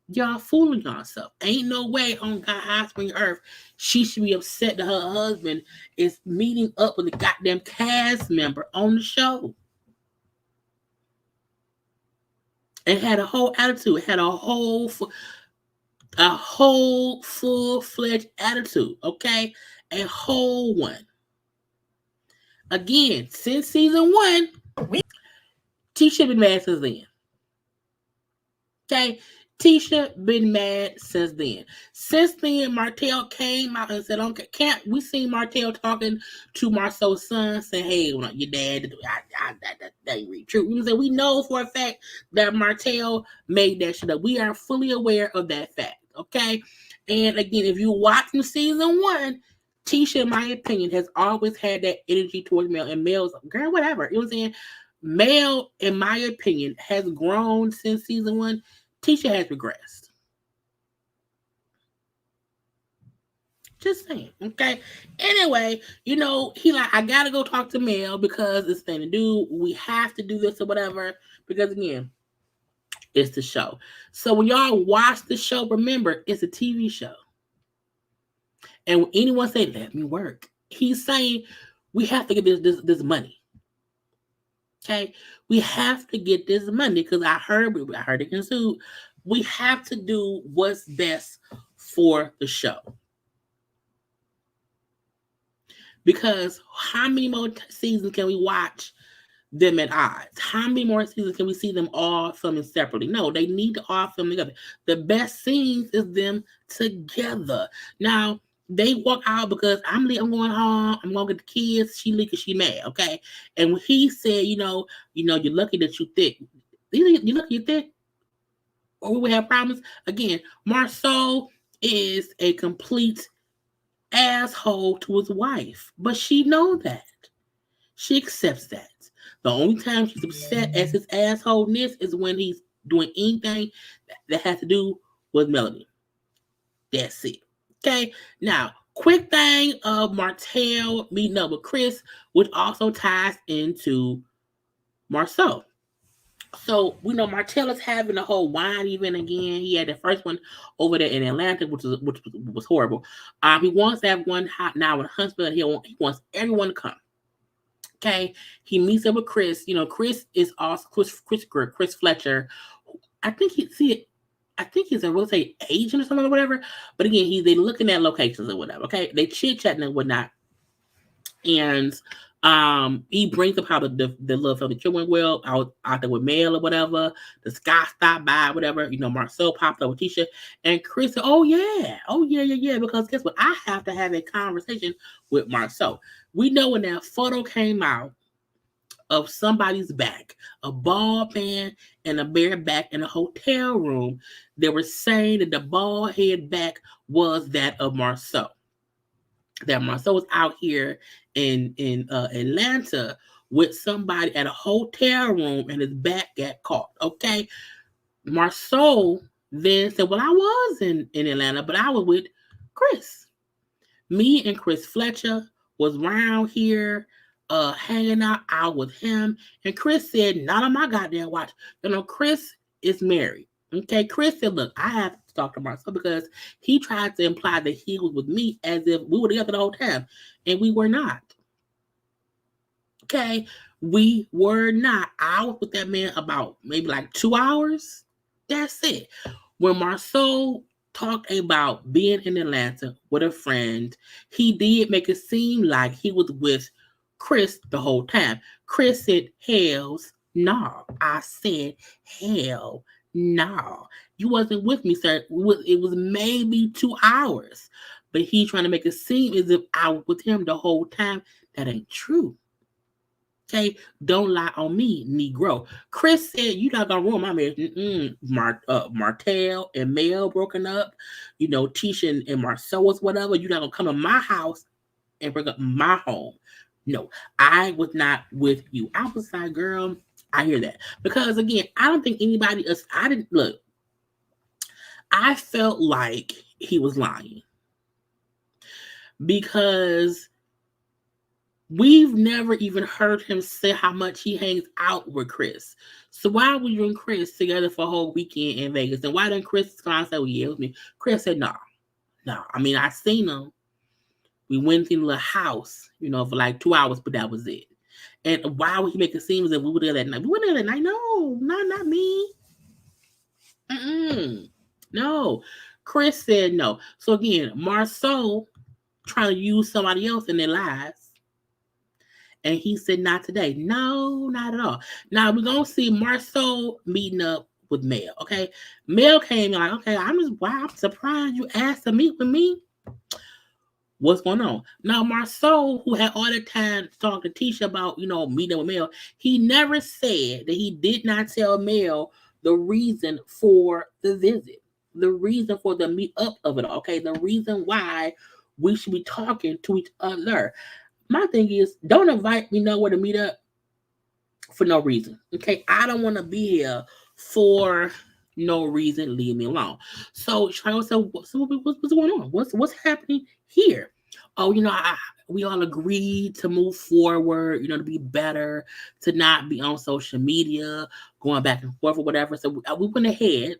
Y'all fooling yourself. Ain't no way on God high spring earth she should be upset that her husband is meeting up with a goddamn cast member on the show. And had a whole attitude, had a whole full-fledged attitude, okay? A whole one. Again, since season 1, Tisha been mad since then. Okay? Tisha been mad since then. Since then, Martell came out and said, okay, can't we see Martell talking to Marcel's son saying, hey, well, your dad, that ain't really true. You know, we know for a fact that Martell made that shit up. We are fully aware of that fact. Okay? And again, if you watch from season 1, Tisha, in my opinion, has always had that energy towards Mel, and Mel's girl, whatever. You know what I'm saying? Mel, in my opinion, has grown since season 1. Tisha has regressed. Just saying, okay? Anyway, he like, I gotta go talk to Mel because it's thing to do. We have to do this or whatever. Because again, it's the show. So when y'all watch the show, remember, it's a TV show. And when anyone say, let me work, he's saying, we have to get this money. Okay? We have to get this money because I heard it can sue. We have to do what's best for the show. Because how many more seasons can we watch them at odds? How many more seasons can we see them all filming separately? No, they need to all film together. The best scenes is them together. Now, They walk out because I'm going home. I'm gonna get the kids. She leave because she mad. Okay. And when he said, you're lucky that you thick. You lucky you thick, or we would have problems. Again, Marceau is a complete asshole to his wife, but she know that. She accepts that. The only time she's upset as his assholeness is when he's doing anything that has to do with Melanie. That's it. Okay. Now, quick thing of Martell meeting up with Chris, which also ties into Marceau. So we know Martell is having a whole wine event again. He had the first one over there in Atlanta, which was horrible. He wants to have one hot now with Huntsville. He wants everyone to come. Okay, he meets up with Chris. Chris is also Chris Fletcher. I think I think he's a real estate agent or something or whatever. But again, they looking at locations or whatever. Okay, they chit chatting and whatnot. And he brings up how the little family trip went well out there with Mel or whatever. The Sky stopped by, whatever. Marcel popped up with Tisha, and Chris said, "Oh yeah." Because guess what? I have to have a conversation with Marcel. We know when that photo came out of somebody's back, a bald man and a bare back in a hotel room, they were saying that the bald head back was that of Marcel. That Marcel was out here in Atlanta with somebody at a hotel room and his back got caught. Okay. Marcel then said, "Well, I was in Atlanta, but I was with Chris. Me and Chris Fletcher was around here hanging out with him." And Chris said, "Not on my goddamn watch." Chris is married. Okay, Chris said, "Look, I have to talk to Marcel because he tried to imply that he was with me as if we were together the whole time, and we were not." Okay, we were not. I was with that man about maybe like 2 hours. That's it. When Marcel talked about being in Atlanta with a friend, he did make it seem like he was with Chris the whole time. Chris said, "Hell's no." I said, "Hell no. You wasn't with me, sir. It was maybe 2 hours." But he trying to make it seem as if I was with him the whole time. That ain't true. Okay, don't lie on me, Negro. Chris said, "You not gonna ruin my marriage." Martell and Mel broken up. Tisha and Marcel was whatever. You not gonna come to my house and break up my home. No, I was not with you. I was like, girl, I hear that. Because again, I don't think anybody else, I didn't look. I felt like he was lying. Because we've never even heard him say how much he hangs out with Chris. So why were you and Chris together for a whole weekend in Vegas? And why didn't Chris come and say, "Well, yeah, it was me"? Chris said, "No. I mean, I seen him. We went in the house, for like 2 hours, but that was it." And why would he make it seem as if we were there that night? We weren't there that night. No, not me. No. Chris said no. So again, Marceau trying to use somebody else in their lives. And he said, "Not today." No, not at all. Now we're gonna see Marceau meeting up with Mel. Okay, Mel came in like, "Okay, I'm surprised you asked to meet with me. What's going on?" Now Marceau, who had all the time to talk to Tisha about meeting with Mel, he never said that he did not tell Mel the reason for the visit, the reason for the meet up of it all. Okay, the reason why we should be talking to each other. My thing is, don't invite me nowhere to meet up for no reason. Okay, I don't want to be here for no reason. Leave me alone. So Charles said, "What's going on? What's happening here?" "Oh, we all agreed to move forward. To be better, to not be on social media, going back and forth or whatever." So we went ahead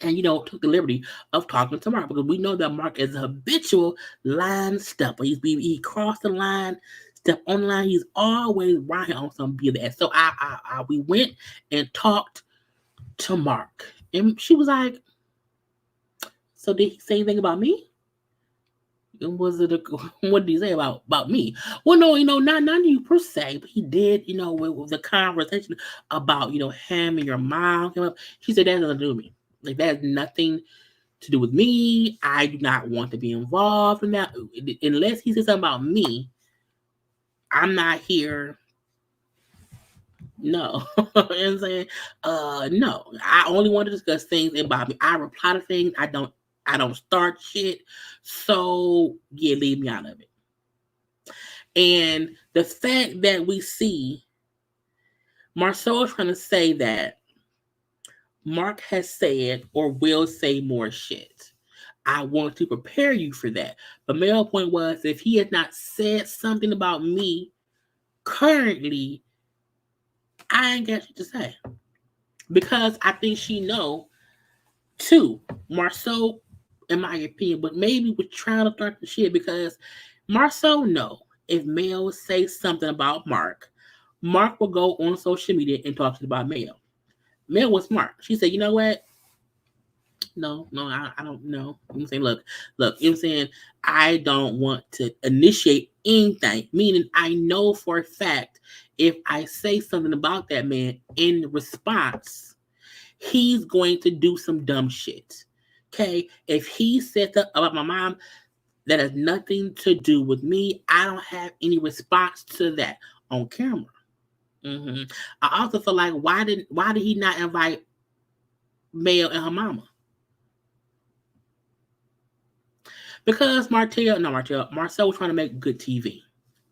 and took the liberty of talking to Mark because we know that Mark is a habitual line stepper. He crossed the line, step on the line. He's always right on some BS. So we went and talked to Mark, and she was like, "So did he say anything about me? And what did he say about me?" "Well, no, not you per se, but he did, with the conversation about him and your mom came up." She said, "That has nothing to do with me. Like that has nothing to do with me. I do not want to be involved in that. Unless he says something about me, I'm not here. No. You know what I'm saying? No. I only want to discuss things about me. I reply to things. I don't start shit. So yeah, leave me out of it. And the fact that we see Marcel trying to say that Mark has said or will say more shit. I want to prepare you for that. But my whole point was, if he had not said something about me currently, I ain't got shit to say. Because I think she know too. Marceau, in my opinion, but maybe was trying to start the shit because Marceau know if Mel says something about Mark, Mark will go on social media and talk about Mel. Mel was smart. She said, you know what? No, I don't know. I'm saying, look, you know what I'm saying? I don't want to initiate anything, meaning I know for a fact if I say something about that man in response, he's going to do some dumb shit. Okay? If he said that about my mom, that has nothing to do with me. I don't have any response to that on camera. Mm-hmm. I also feel like why did he not invite Mel and her mama? Because Marcel was trying to make good TV.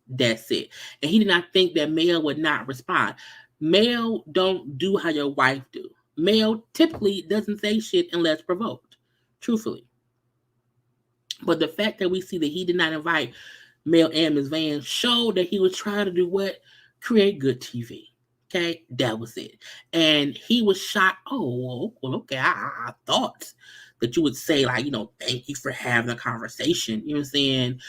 That's it. And he did not think that Mel would not respond. Mel don't do how your wife do. Mel typically doesn't say shit unless provoked. Truthfully. But the fact that we see that he did not invite Mel and Ms. Van showed that he was trying to do what? Create good TV. Okay, that was it. And he was shocked. Oh, well, okay. I thought that you would say, like, thank you for having a conversation. You know what I'm saying?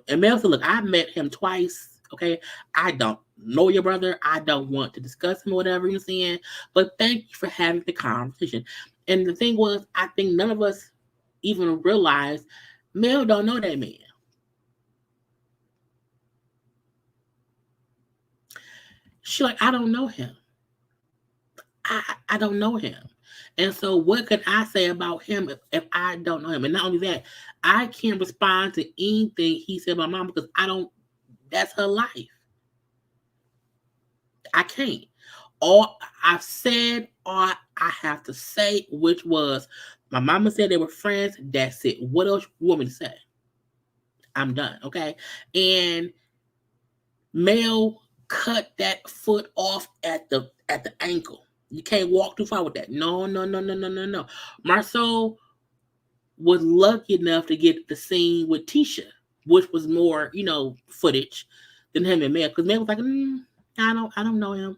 And Mel said, look, I met him twice. Okay, I don't know your brother. I don't want to discuss him or whatever you're saying. But thank you for having the conversation. And the thing was, I think none of us even realized Mel don't know that man. She like, I don't know him. I don't know him. And so what could I say about him if I don't know him? And not only that, I can't respond to anything he said about mom because I don't, that's her life. I can't. All I've said, all I have to say, which was, my mama said they were friends. That's it. What else you want me to say? I'm done. Okay. And Mel cut that foot off at the ankle. You can't walk too far with that. No. Marceau was lucky enough to get the scene with Tisha, which was more, footage than him and Mel. Because Mel was like, I don't know him.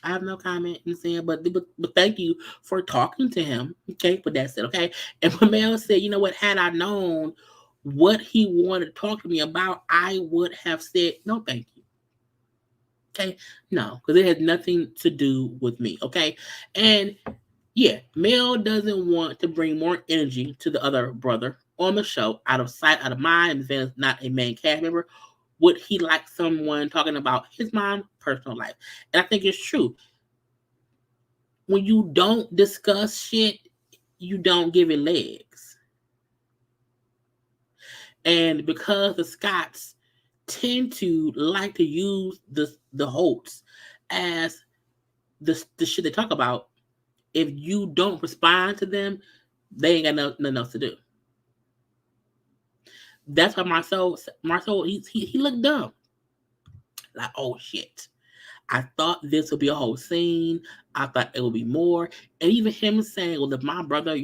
I have no comment in saying, but thank you for talking to him. Okay, but that's it. Okay, and when Mel said, you know what, had I known what he wanted to talk to me about, I would have said no, thank you. Okay, no, because it has nothing to do with me. Okay, and yeah, Mel doesn't want to bring more energy to the other brother on the show, out of sight, out of mind. If Van's not a main cast member, would he like someone talking about his mom's personal life? And I think it's true. When you don't discuss shit, you don't give it legs. And because the Scots tend to like to use the Holts as the shit they talk about, if you don't respond to them, they ain't got nothing else to do. That's why Marcel, he looked dumb. Like, oh shit. I thought this would be a whole scene. I thought it would be more. And even him saying, well, if my brother,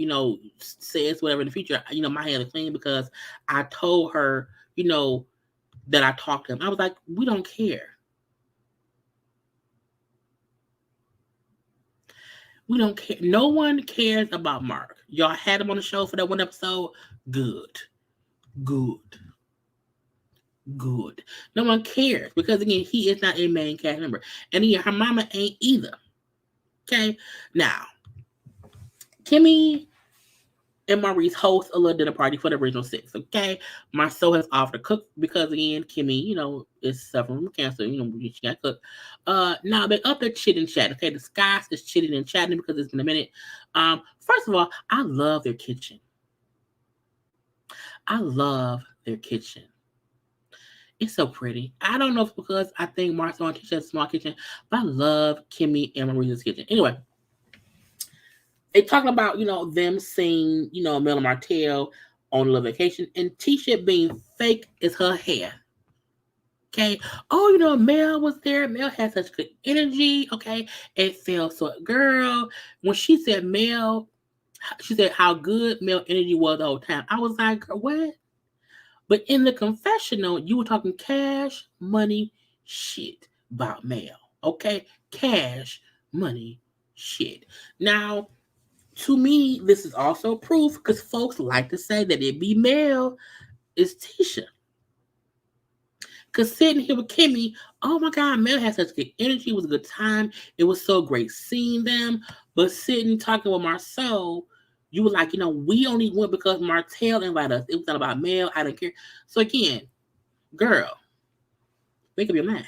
says whatever in the future, my hands are clean because I told her, that I talked to him. I was like, we don't care. We don't care. No one cares about Mark. Y'all had him on the show for that one episode. Good. No one cares because, again, he is not a main cast member. And again, her mama ain't either. Okay? Now, Kimmy and Maurice host a little dinner party for the original six. Okay? Marceau has offered to cook because, again, Kimmy, is suffering from cancer. She got to cook. Now, they're up there chitting and chatting. Okay? The Scots is chitting and chatting because it's been a minute. First of all, I love their kitchen. I love their kitchen. It's so pretty. I don't know if it's because I think Martell and Tisha has a small kitchen, but I love Kimmy and Maria's kitchen. Anyway, they talking about, them seeing, Mel and Martell on a little vacation, and Tisha being fake as her hair. Okay. Oh, Mel was there. Mel had such good energy. Okay. It felt so, girl, when she said how good Mel energy was the whole time. I was like, girl, what? But in the confessional, you were talking cash, money, shit about Mel. Okay? Cash, money, shit. Now, to me, this is also proof because folks like to say that it be Mel is Tisha. Because sitting here with Kimmy, oh my God, Mel had such good energy. It was a good time. It was so great seeing them. But sitting talking with Marcel, you were like, we only went because Martell invited us. It was not about Mel. I don't care. So again, girl, make up your mind.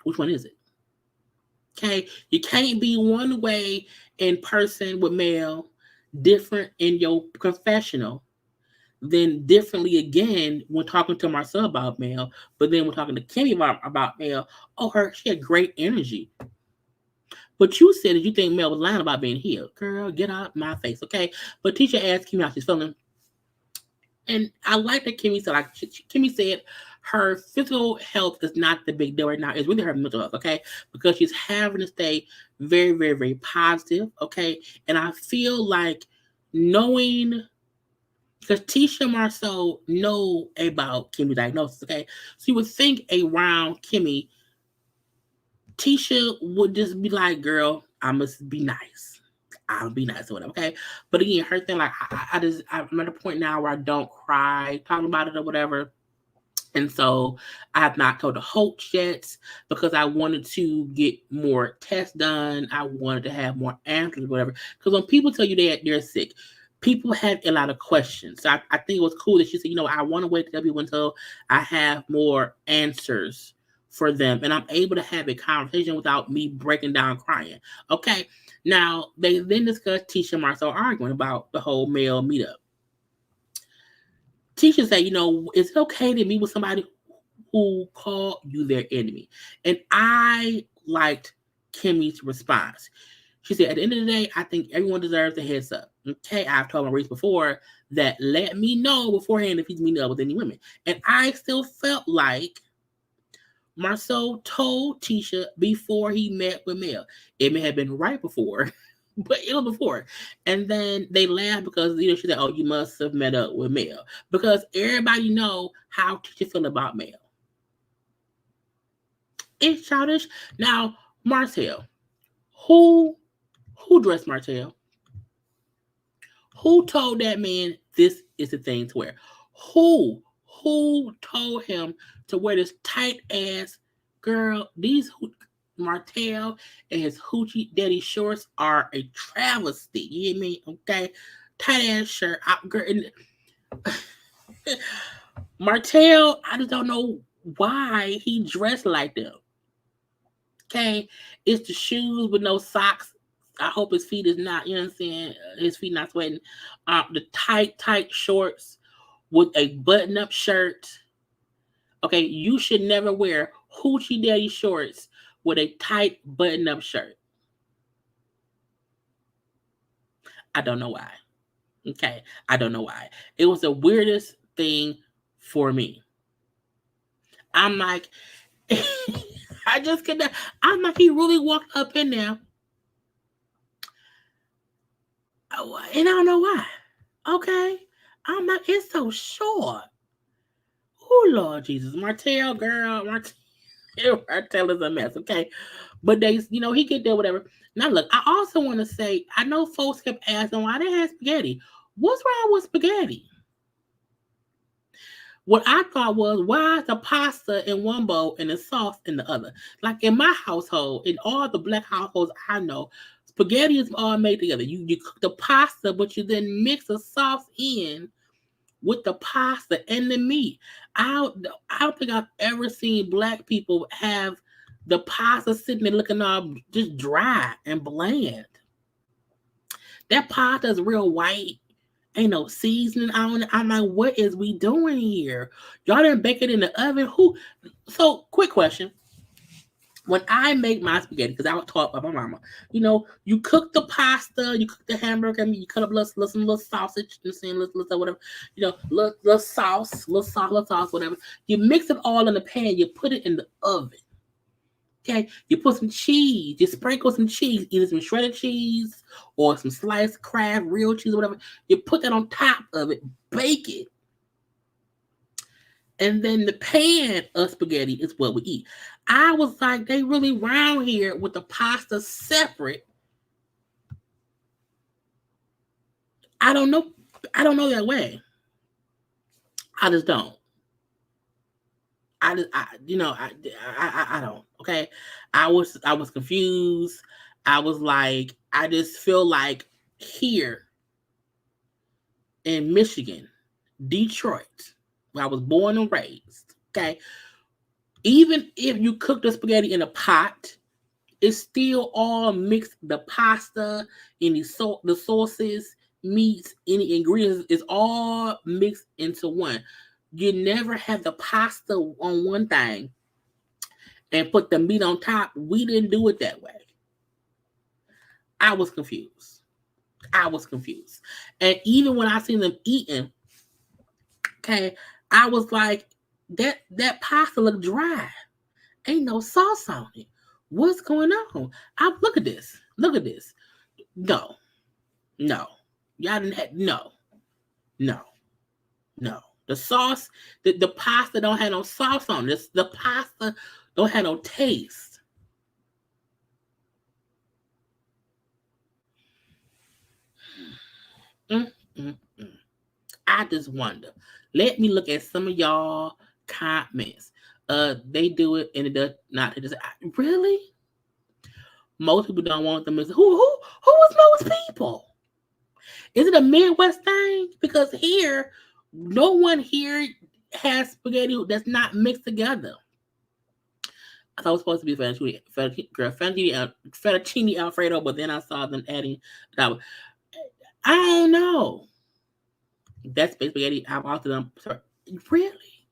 Which one is it? Okay, you can't be one way in person with Mel, different in your confessional, then differently again when talking to Marcel about Mel, but then when talking to Kimmy about Mel, she had great energy. But you said that you think Mel was lying about being here. Girl, get out my face, okay? But Tisha asked Kimmy how she's feeling. And I like that Kimmy said, Kimmy said her physical health is not the big deal right now. It's really her mental health, okay? Because she's having to stay very, very, very positive, okay? And I feel like knowing, because Tisha and Marcel know about Kimmy's diagnosis, okay? So you would think around Kimmy, Tisha would just be like, girl, I must be nice. I'll be nice or whatever, okay? But again, her thing, like, I'm at a point now where I don't cry talking about it or whatever. And so I have not told the Holtz yet because I wanted to get more tests done. I wanted to have more answers or whatever. Because when people tell you they're sick, people have a lot of questions. So I think it was cool that she said, I want to wait to tell people until I have more answers for them. And I'm able to have a conversation without me breaking down crying. Okay. Now, they then discussed Tisha and Marcel arguing about the whole male meetup. Tisha said, is it okay to meet with somebody who called you their enemy? And I liked Kimmy's response. She said, at the end of the day, I think everyone deserves a heads up. Okay, I've told Maurice before that let me know beforehand if he's meeting up with any women. And I still felt like Marcel told Tisha before he met with Mel. It may have been right before, but it was before. And then they laughed because, she said, oh, you must have met up with Mel. Because everybody know how Tisha feel about Mel. It's childish. Now, Martell. Who dressed Martell? Who told that man this is the thing to wear? Who told him to wear this tight ass, girl? These Martell and his hoochie daddy shorts are a travesty. You hear me? Okay, tight ass shirt. Martell, I just don't know why he dressed like them. Okay, it's the shoes with no socks. I hope his feet is not, you know what I'm saying? His feet not sweating. The tight shorts with a button-up shirt. Okay, you should never wear hoochie daddy shorts with a tight button-up shirt. I don't know why. Okay, I don't know why. It was the weirdest thing for me. I'm like, I just couldn't. I'm like, he really walked up in there. And I don't know why. Okay. I'm like, it's so short. Oh, Lord Jesus. Martell, girl. Martell is a mess, okay? But they, he get there, whatever. Now, look, I also want to say, I know folks kept asking why they had spaghetti. What's wrong with spaghetti? What I thought was, why is the pasta in one bowl and the sauce in the other? Like in my household, in all the black households I know, spaghetti is all made together. You cook the pasta, but you then mix the sauce in with the pasta and the meat. I don't think I've ever seen black people have the pasta sitting there looking all just dry and bland. That pasta is real white. Ain't no seasoning on it. I'm like, what is we doing here? Y'all didn't bake it in the oven. Who? So, quick question. When I make my spaghetti, because I was taught by my mama, you cook the pasta, you cook the hamburger, you cut up some little sausage, you know, little whatever, little sauce, whatever. You mix it all in the pan, you put it in the oven. Okay, you put some cheese, you sprinkle some cheese, either some shredded cheese or some sliced Kraft real cheese or whatever. You put that on top of it, bake it, and then the pan of spaghetti is what we eat. I was like, they really round here with the pasta separate. I don't know. I don't know that way. I just don't. I don't. Okay, I was confused. I was like, I just feel like here in Michigan, Detroit, where I was born and raised. Okay, even if you cook the spaghetti in a pot, it's still all mixed. The pasta, the sauces, meats, any ingredients, is all mixed into one. You never have the pasta on one thing and put the meat on top. We didn't do it that way. I was confused. And even when I seen them eating, okay, I was like, that pasta look dry. Ain't no sauce on it. What's going on? Look at this. No. Y'all didn't have no. The sauce, the pasta don't have no sauce on this. The pasta don't have no taste. I just wonder. Let me look at some of y'all comments. They do it and it does not. It just really. Most people don't want them. Who is most people? Is it a Midwest thing? Because here, no one here has spaghetti that's not mixed together. I thought it was supposed to be fettuccine Alfredo, but then I saw them adding that. I don't know. That's spaghetti. I've also done. Really?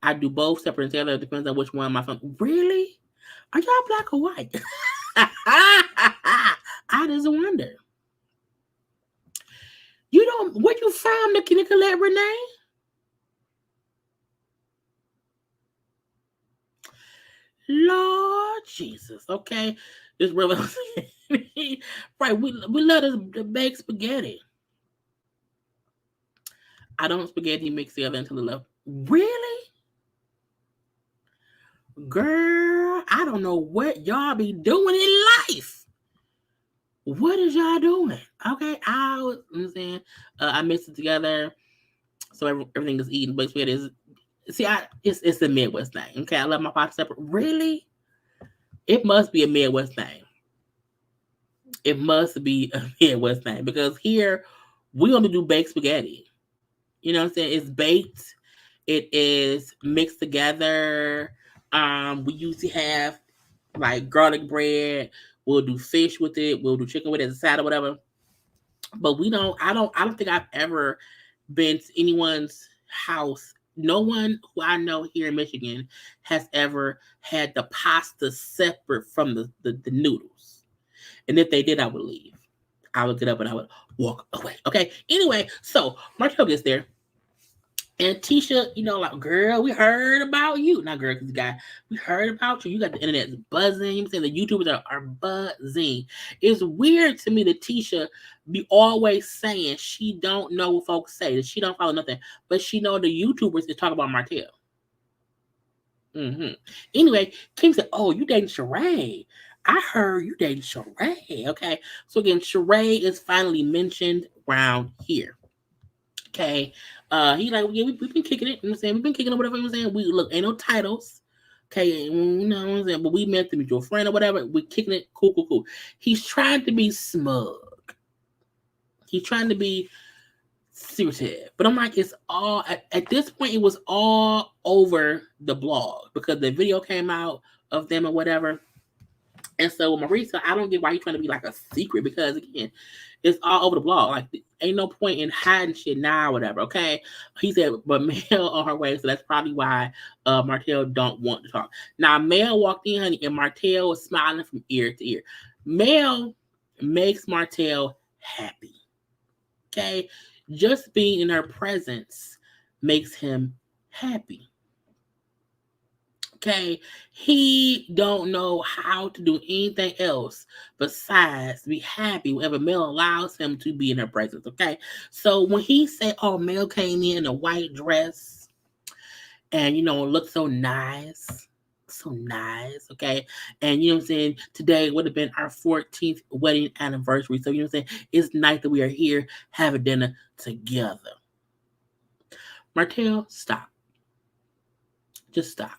I do both separate and together. It depends on which one my son. Really? Are y'all black or white? I just wonder. You don't. Where you from, Nicolette Renee? Lord Jesus. Okay, this revolution. Right. We love this baked spaghetti. I don't spaghetti mix together until the left. Really? Girl, I don't know what y'all be doing in life. What is y'all doing? Okay, I'm saying I mix it together so everything is eaten. But spaghetti is, it's a Midwest thing. Okay, I love my pasta separate. Really? It must be a Midwest thing. It must be a Midwest thing because here we only do baked spaghetti. You know what I'm saying? It's baked. It is mixed together. We usually have like garlic bread. We'll do fish with it. We'll do chicken with it as a side or whatever. But we don't. I don't think I've ever been to anyone's house. No one who I know here in Michigan has ever had the pasta separate from the noodles. And if they did, I would leave. I would get up and I would walk away. Okay. Anyway, so Martell gets there. And Tisha, like, girl, we heard about you. Not girl, because the guy, we heard about you. You got the internet buzzing. You saying the YouTubers are buzzing. It's weird to me that Tisha be always saying she don't know what folks say, that she don't follow nothing, but she know the YouTubers is talking about Martell. Anyway, Kim said, "Oh, you dating Sheree? I heard you dating Sheree." Okay, so again, Sheree is finally mentioned around here. Okay. He like, yeah, we've been kicking it. You know what I'm saying? We've been kicking it, whatever. You know what I'm saying? We look, ain't no titles. Okay, you know what I'm saying? But we met to meet your friend or whatever. We're kicking it. Cool. He's trying to be smug. He's trying to be secretive. But I'm like, it's all at this point, it was all over the blog because the video came out of them or whatever. And so Marisa, I don't get why he's trying to be like a secret because again, it's all over the blog. Like ain't no point in hiding shit now or whatever. Okay. He said, but Mel on her way, so that's probably why Martell don't want to talk. Now Mel walked in, honey, and Martell was smiling from ear to ear. Mel makes Martell happy. Okay. Just being in her presence makes him happy. Okay, he don't know how to do anything else besides be happy whenever Mel allows him to be in her presence. Okay, so when he said, "Oh, Mel came in a white dress and looked so nice," okay, and you know what I'm saying. Today would have been our 14th wedding anniversary, so you know what I'm saying. It's nice that we are here having dinner together. Martell, stop. Just stop.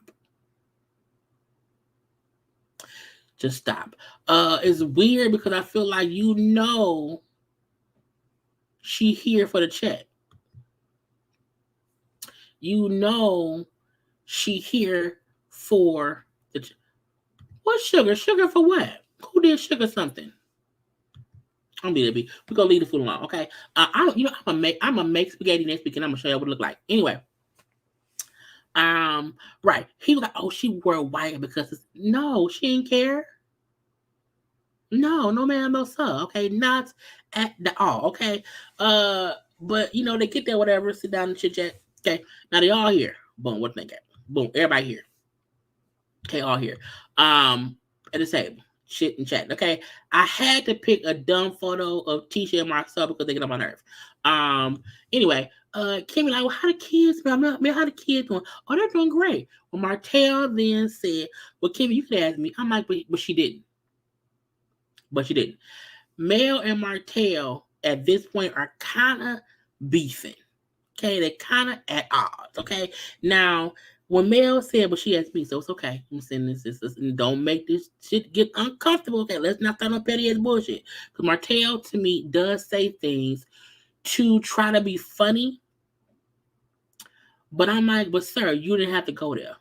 Just stop. It's weird because I feel like she here for the check. You know she here for the what sugar? Sugar for what? Who did sugar something? I'm gonna be. We're gonna leave the food alone, okay? I don't. I'm gonna make spaghetti next week, and I'm gonna show you what it look like. Anyway, right. He was like, oh, she wore white because no, she didn't care. No, no ma'am, no sir. Okay, not at the all. Okay, but they get there, whatever, sit down and chit chat. Okay, now they all here. Boom, what they got? Boom, everybody here. Okay, all here. At the table, shit and chat. Okay, I had to pick a dumb photo of Tisha and Marcel because they get on my nerve. Anyway, Kimmy like, well, how the kids? Man, how the kids doing? Oh, they're doing great. Well, Martell then said, well, Kimmy, you could ask me. I'm like, but she didn't. But she didn't. Mel and Martell at this point are kind of beefing. Okay, they're kind of at odds. Okay, now when Mel said, "Well, she asked me, so it's okay." I'm saying this, don't make this shit get uncomfortable. Okay, let's not start no petty ass bullshit. Because Martell to me does say things to try to be funny, but I'm like, but sir, you didn't have to go there.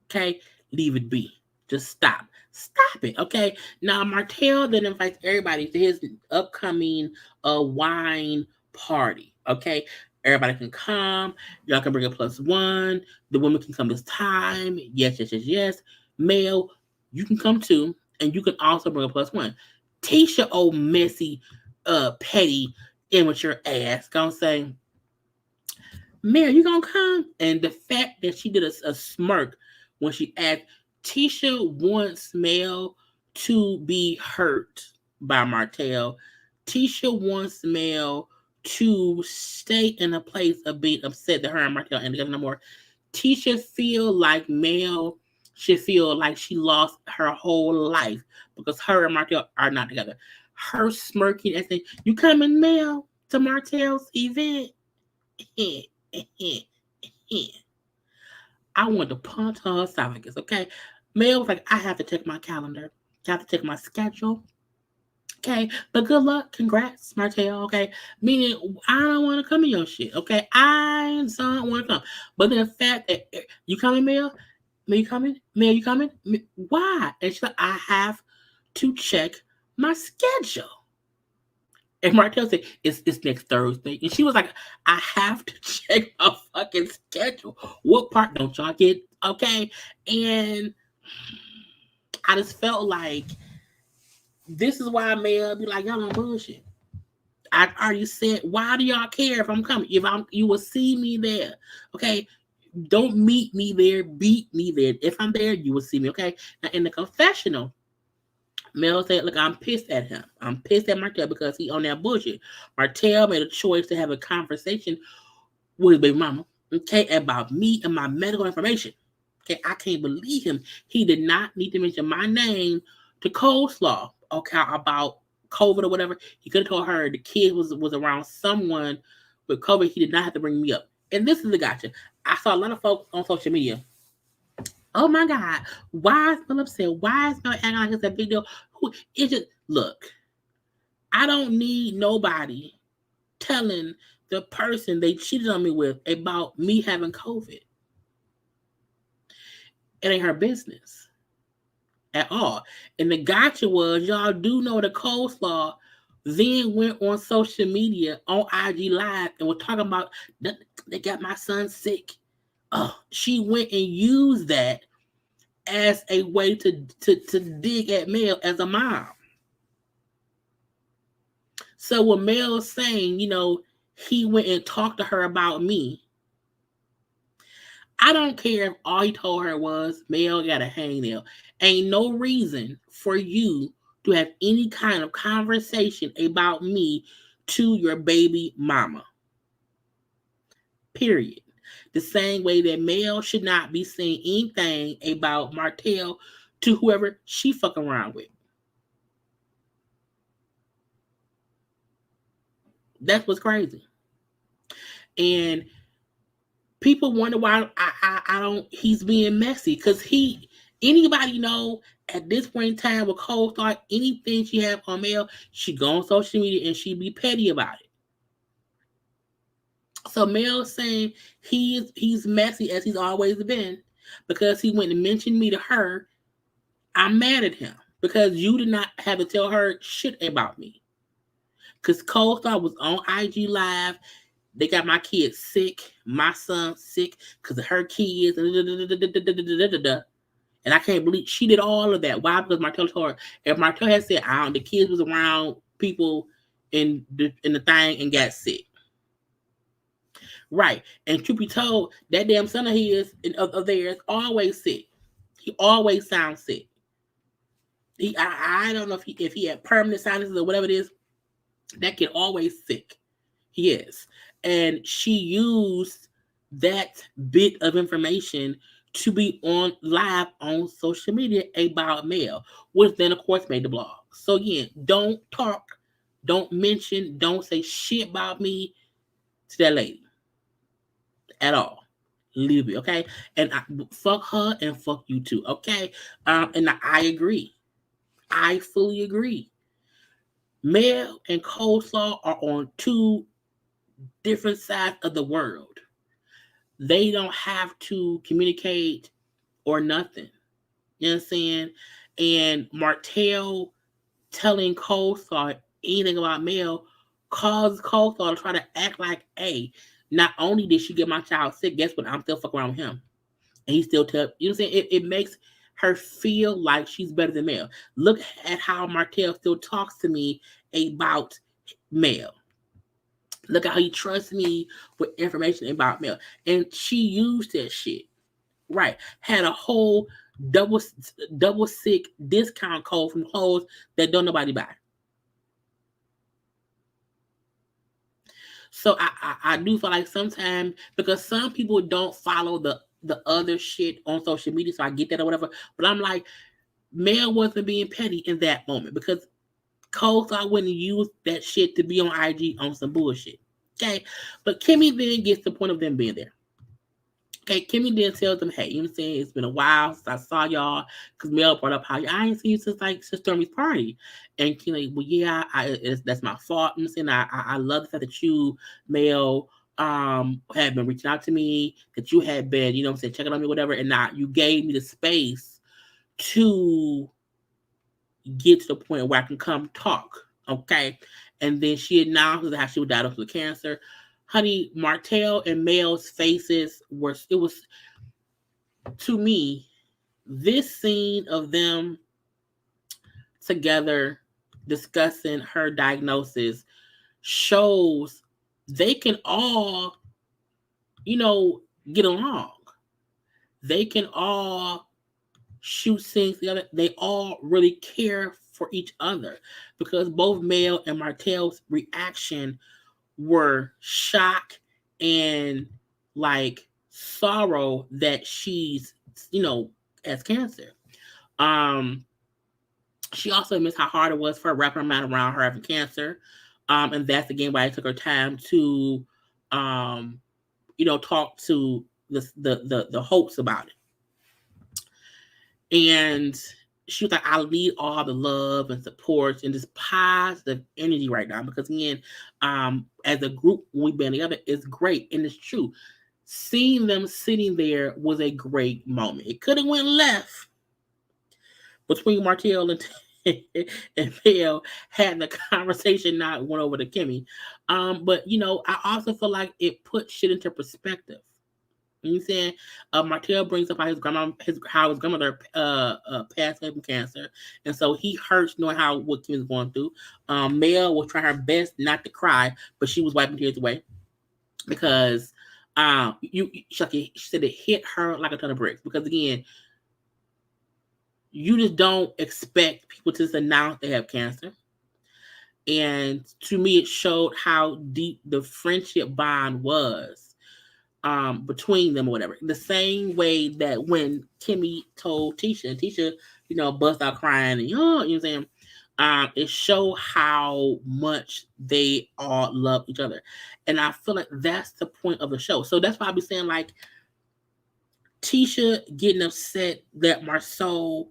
Okay, leave it be. Just stop. Stop it. Okay. Now Martell then invites everybody to his upcoming wine party. Okay. Everybody can come. Y'all can bring a +1. The women can come this time. Yes, yes, yes, yes. Male, you can come too. And you can also bring a +1. Tisha, old messy, petty, immature ass, gonna say, Mary, you gonna come? And the fact that she did a smirk when she asked, Tisha wants Mel to be hurt by Martell. Tisha wants Mel to stay in a place of being upset that her and Martell ain't together no more. Tisha feel like Mel should feel like she lost her whole life because her and Martell are not together. Her smirking and saying, you coming, Mel, to Martell's event? I want to punch her esophagus, okay? Mel was like, I have to check my calendar. I have to check my schedule. Okay, but good luck. Congrats, Martell. Okay, meaning I don't want to come in your shit. Okay, I don't want to come. But the fact that you coming, Mel? Mel, you coming? Mel, you coming? Why? And she's like, I have to check my schedule. And Martell said, it's next Thursday. And she was like, I have to check my fucking schedule. What part don't y'all get? Okay. And I just felt like this is why I may be like, y'all on bullshit. I already said, why do y'all care if I'm coming? You will see me there. Okay. Don't meet me there, beat me there. If I'm there, you will see me. Okay. Now in the confessional, Mel said, look, I'm pissed at him. I'm pissed at Martell because he on that bullshit. Martell made a choice to have a conversation with his baby mama, okay, about me and my medical information. Okay, I can't believe him. He did not need to mention my name to Coleslaw, okay, about COVID or whatever. He could have told her the kid was around someone with COVID. He did not have to bring me up. And this is the gotcha. I saw a lot of folks on social media. Oh my God, why is Phil upset? Why is Phil acting like it's a big deal? It's just, look, I don't need nobody telling the person they cheated on me with about me having COVID. It ain't her business. at all. And the gotcha was, y'all do know the coleslaw then went on social media on IG Live and was talking about they got my son sick. She went and used that as a way to dig at Mel as a mom. So when Mel's saying, he went and talked to her about me, I don't care if all he told her was Mel got a hangnail. Ain't no reason for you to have any kind of conversation about me to your baby mama. Period. The same way that Mel should not be saying anything about Martell to whoever she fucking around with. That's what's crazy. And people wonder why I don't, he's being messy. Because anybody know at this point in time with Cole thought anything she have on Mel, she go on social media and she be petty about it. So Mel's saying he's messy as he's always been because he went and mentioned me to her. I'm mad at him because you did not have to tell her shit about me. Because Cole thought was on IG Live. They got my kids sick, my son sick because of her kids. And I can't believe she did all of that. Why? Because Martell told her. If Martell had said, the kids was around people in the thing and got sick. Right. And truth be told, that damn son of his of theirs always sick. He always sounds sick. I don't know if he had permanent sinuses or whatever it is. That kid always sick. He is. And she used that bit of information to be on live on social media about Mel, which then of course made the blog. So again, don't talk, don't mention, don't say shit about me to that lady at all. Leave it, okay? And fuck her and fuck you too, okay? And I agree. I fully agree. Mel and Coleslaw are on two different sides of the world. They don't have to communicate or nothing. You know what I'm saying? And Martell telling Coleslaw anything about Mel caused Coleslaw to try to act like, hey, not only did she get my child sick, guess what? I'm still fucking around with him. And he still tell, you know what I'm saying? It makes her feel like she's better than Mel. Look at how Martell still talks to me about Mel. Look at how he trusts me with information about Mel. And she used that shit. Right. Had a whole double sick discount code from clothes that don't nobody buy. So I do feel like sometimes, because some people don't follow the other shit on social media, so I get that or whatever. But I'm like, Mel wasn't being petty in that moment because Cole thought I wouldn't use that shit to be on IG on some bullshit. Okay. But Kimmy then gets the point of them being there. Okay, Kimmy then tells them, hey, you know what I'm saying? It's been a while since I saw y'all. Because Mel brought up how I ain't seen you since Stormy's party. And Kimmy like, well, yeah, that's my fault. You know what I'm saying? I love the fact that you, Mel, had been reaching out to me, that you had been, you know what I'm saying, checking on me, whatever. And now you gave me the space to get to the point where I can come talk. Okay. And then she announced how she would die with cancer. Honey, Martell and Mel's faces it was, to me, this scene of them together discussing her diagnosis shows they can all, get along. They can all shoot scenes together. They all really care for each other because both Mel and Martell's reaction were shock and like sorrow that she's, has cancer. She also admits how hard it was for her wrapping her mind around her having cancer. And that's again why it took her time to, talk to the hopes about it. And she was like, I need all the love and support and this positive energy right now. Because again, as a group, when we've been together, it's great. And it's true. Seeing them sitting there was a great moment. It could have went left, between Martell and Mel had the conversation not went over to Kimmy. But I also feel like it put shit into perspective. You know what I'm saying? Martell brings up how his grandmother passed away from cancer, and so he hurts knowing how what Kim was going through. Mel was trying her best not to cry, but she was wiping tears away because she said it hit her like a ton of bricks. Because again, you just don't expect people to just announce they have cancer. And to me, it showed how deep the friendship bond was between them or whatever. The same way that when Kimmy told Tisha, and Tisha, bust out crying and, you know what I'm saying? It showed how much they all love each other. And I feel like that's the point of the show. So that's why I be saying, like, Tisha getting upset that Marceau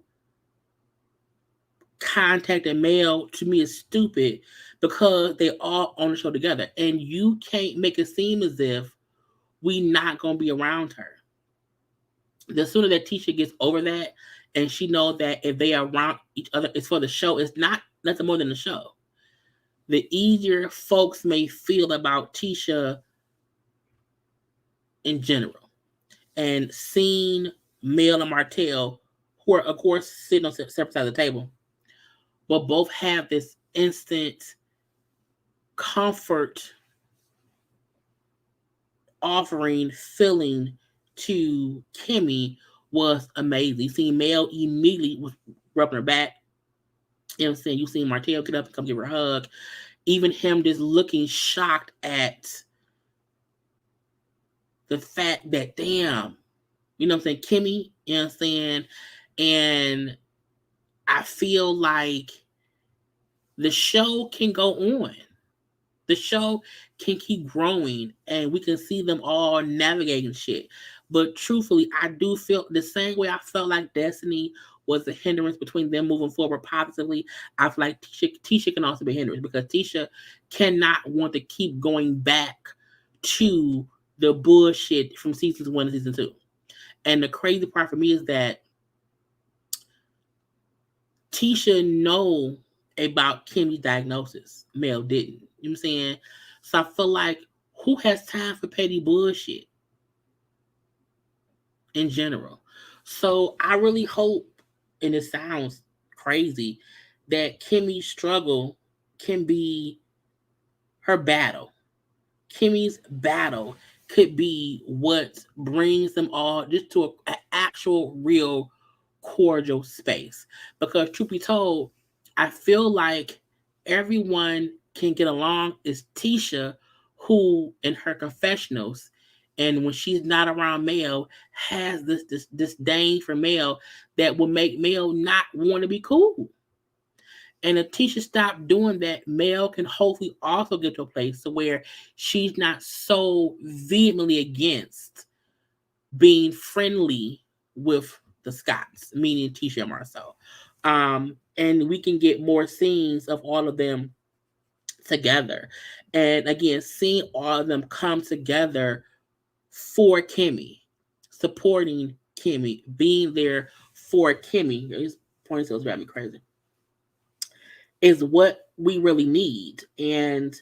contacted Mel to me is stupid because they all on the show together. And you can't make it seem as if we not going to be around her. The sooner that Tisha gets over that and she knows that if they are around each other, it's for the show. It's not nothing more than the show. The easier folks may feel about Tisha in general. And seeing Mel and Martell, who are, of course, sitting on separate sides of the table, but both have this instant comfort offering feeling to Kimmy was amazing. Seeing Mel immediately was rubbing her back. You know what I'm saying? You seen Martell get up and come give her a hug. Even him just looking shocked at the fact that, damn, you know what I'm saying, Kimmy, you know what I'm saying? And I feel like the show can go on. The show can keep growing and we can see them all navigating shit. But truthfully, I do feel the same way I felt like Destiny was a hindrance between them moving forward positively. I feel like Tisha can also be a hindrance because Tisha cannot want to keep going back to the bullshit from seasons 1 and season 2. And the crazy part for me is that Tisha know about Kimmy's diagnosis. Mel didn't. You know what I'm saying? So I feel like who has time for petty bullshit in general? So I really hope, and it sounds crazy, that Kimmy's struggle can be her battle. Kimmy's battle could be what brings them all just to an actual, real, cordial space. Because truth be told, I feel like everyone can get along. Is Tisha, who in her confessionals, and when she's not around Mel, has this disdain for Mel that will make Mel not want to be cool. And if Tisha stopped doing that, Mel can hopefully also get to a place to where she's not so vehemently against being friendly with the Scotts, meaning Tisha and Marceau. And we can get more scenes of all of them together. And again, seeing all of them come together for Kimmy, supporting Kimmy, being there for Kimmy. These ponytails drive me crazy. Is what we really need. And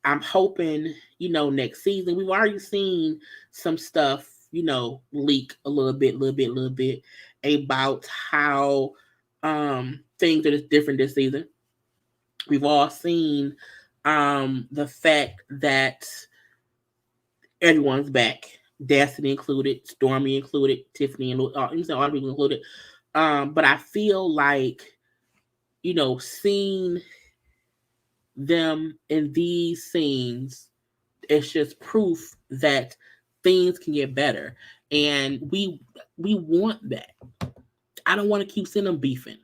I'm hoping, next season, we've already seen some stuff, leak a little bit about how things are just different this season. We've all seen the fact that everyone's back. Destiny included, Stormy included, Tiffany and all the people included. But I feel like, seeing them in these scenes, it's just proof that things can get better, and we want that. I don't want to keep seeing them beefing,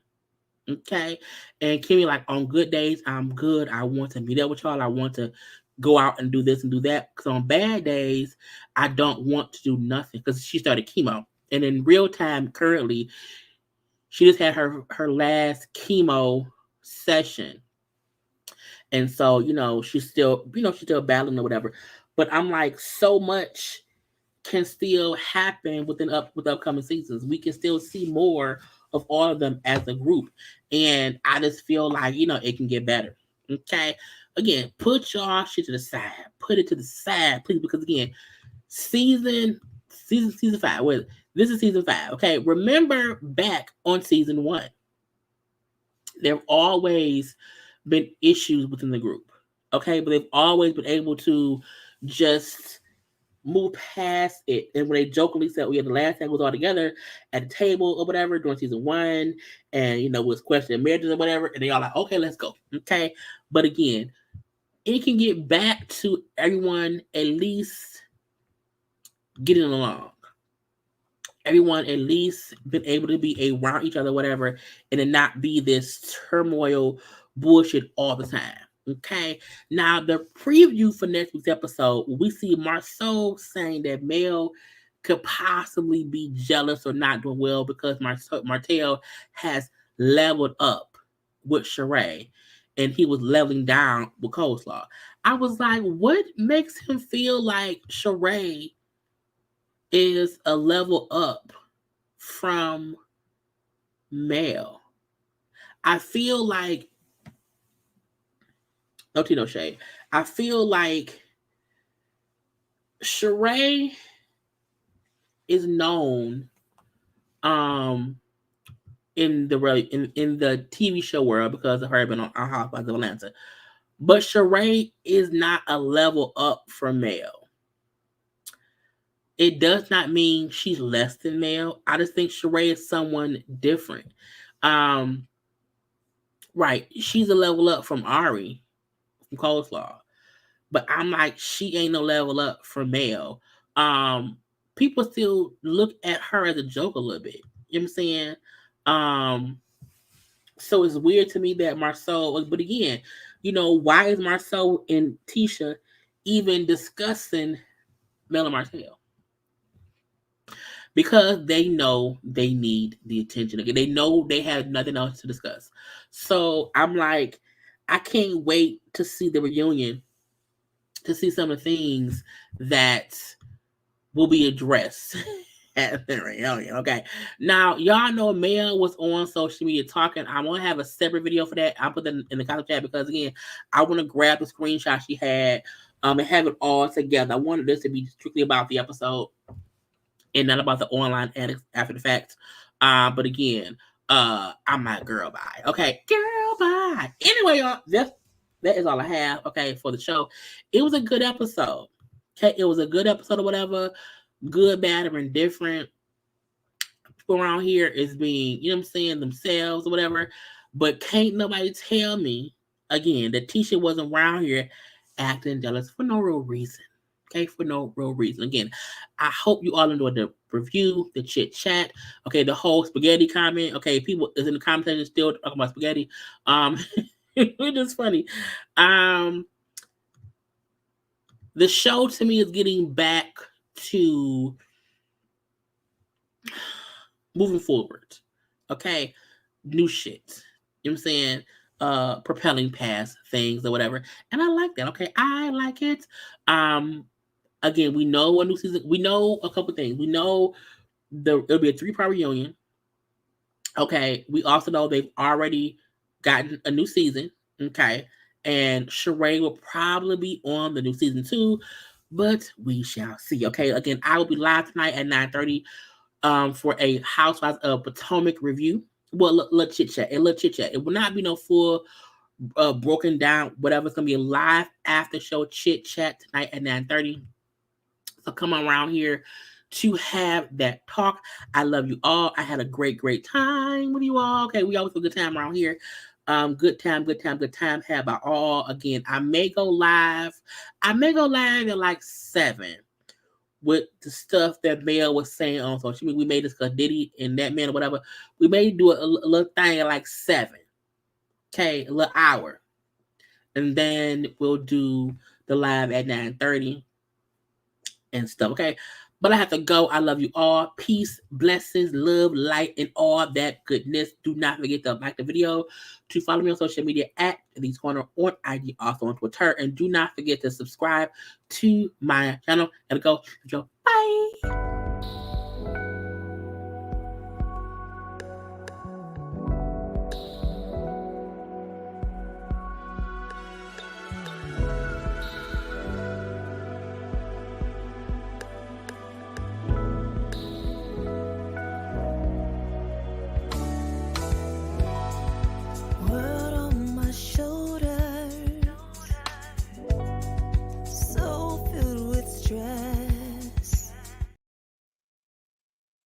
okay? And Kimmy, like, on good days, I'm good. I want to meet up with y'all. I want to go out and do this and do that. Because on bad days, I don't want to do nothing. Because she started chemo, and in real time, currently, she just had her last chemo session. And so, she's still, she's still battling or whatever. But I'm like, so much can still happen with upcoming seasons. We can still see more of all of them as a group. And I just feel like, it can get better. Okay. Again, put y'all shit to the side. Put it to the side, please, because again, season 5. Wait, this is season 5. Okay. Remember back on season 1, there have always been issues within the group. Okay, but they've always been able to just move past it. And when they jokingly said, "We had the last time was all together at the table or whatever during season 1, and was questioning marriages or whatever," and they all like, "Okay, let's go." Okay, but again, it can get back to everyone at least getting along. Everyone at least been able to be around each other, whatever, and it not be this turmoil bullshit all the time. Okay. Now the preview for next week's episode, we see Marceau saying that Mel could possibly be jealous or not doing well because Martell has leveled up with Sheree and he was leveling down with Coleslaw. I was like, what makes him feel like Sheree is a level up from Mel? I feel like, no tea, no shade. I feel like Sheree is known in the TV show world because of her being on Housewives of Atlanta. But Sheree is not a level up from Mel. It does not mean she's less than Mel. I just think Sheree is someone different. Right. She's a level up from Ari from Coleslaw. But I'm like, she ain't no level up from Mel. People still look at her as a joke a little bit. You know what I'm saying? So it's weird to me that Marceau, but again, why is Marceau and Tisha even discussing Mel and Martell? Because they know they need the attention. They know they have nothing else to discuss. So I'm like, I can't wait to see the reunion, to see some of the things that will be addressed at the reunion. Okay. Now, y'all know Mel was on social media talking. I want to have a separate video for that. I'll put that in the comment chat because, again, I want to grab the screenshot she had and have it all together. I wanted this to be strictly about the episode and not about the online edits after the fact. But again, I'm not girl bye. Okay, girl bye. Anyway, y'all, that is all I have. Okay, for the show, it was a good episode. Okay, it was a good episode or whatever. Good, bad, or indifferent. People around here is being, you know what I'm saying, themselves or whatever. But can't nobody tell me again that Tisha wasn't around here acting jealous for no real reason. Okay, for no real reason. Again, I hope you all enjoyed the review, the chit chat. Okay, the whole spaghetti comment. Okay, people is in the comment section still talking about spaghetti. It's just funny. The show to me is getting back to moving forward. Okay, new shit. You know what I'm saying? Propelling past things or whatever. And I like that. Okay, I like it. Again, we know a new season. We know a couple things. We know it'll be a 3-part reunion. Okay. We also know they've already gotten a new season. Okay. And Sheree will probably be on the new season 2, but we shall see. Okay. Again, I will be live tonight at 9:30 for a Housewives of Potomac review. Well, little chit chat. It will not be no full broken down, whatever. It's gonna be a live after show chit chat tonight at 9:30. So come around here to have that talk. I love you all. I had a great time with you all. Okay, we always have a good time around here. Good time. Have by all. Again, I may go live at like 7 with the stuff that Mel was saying on social media. We may discuss Diddy and that man or whatever. We may do a little thing at like 7. Okay, a little hour. And then we'll do the live at 9:30 and stuff. Okay. But I have to go. I love you all. Peace, blessings, love, light, and all that goodness. Do not forget to like the video, to follow me on social media at JayLeesCorner on IG, also on Twitter. And do not forget to subscribe to my channel. And go. Bye.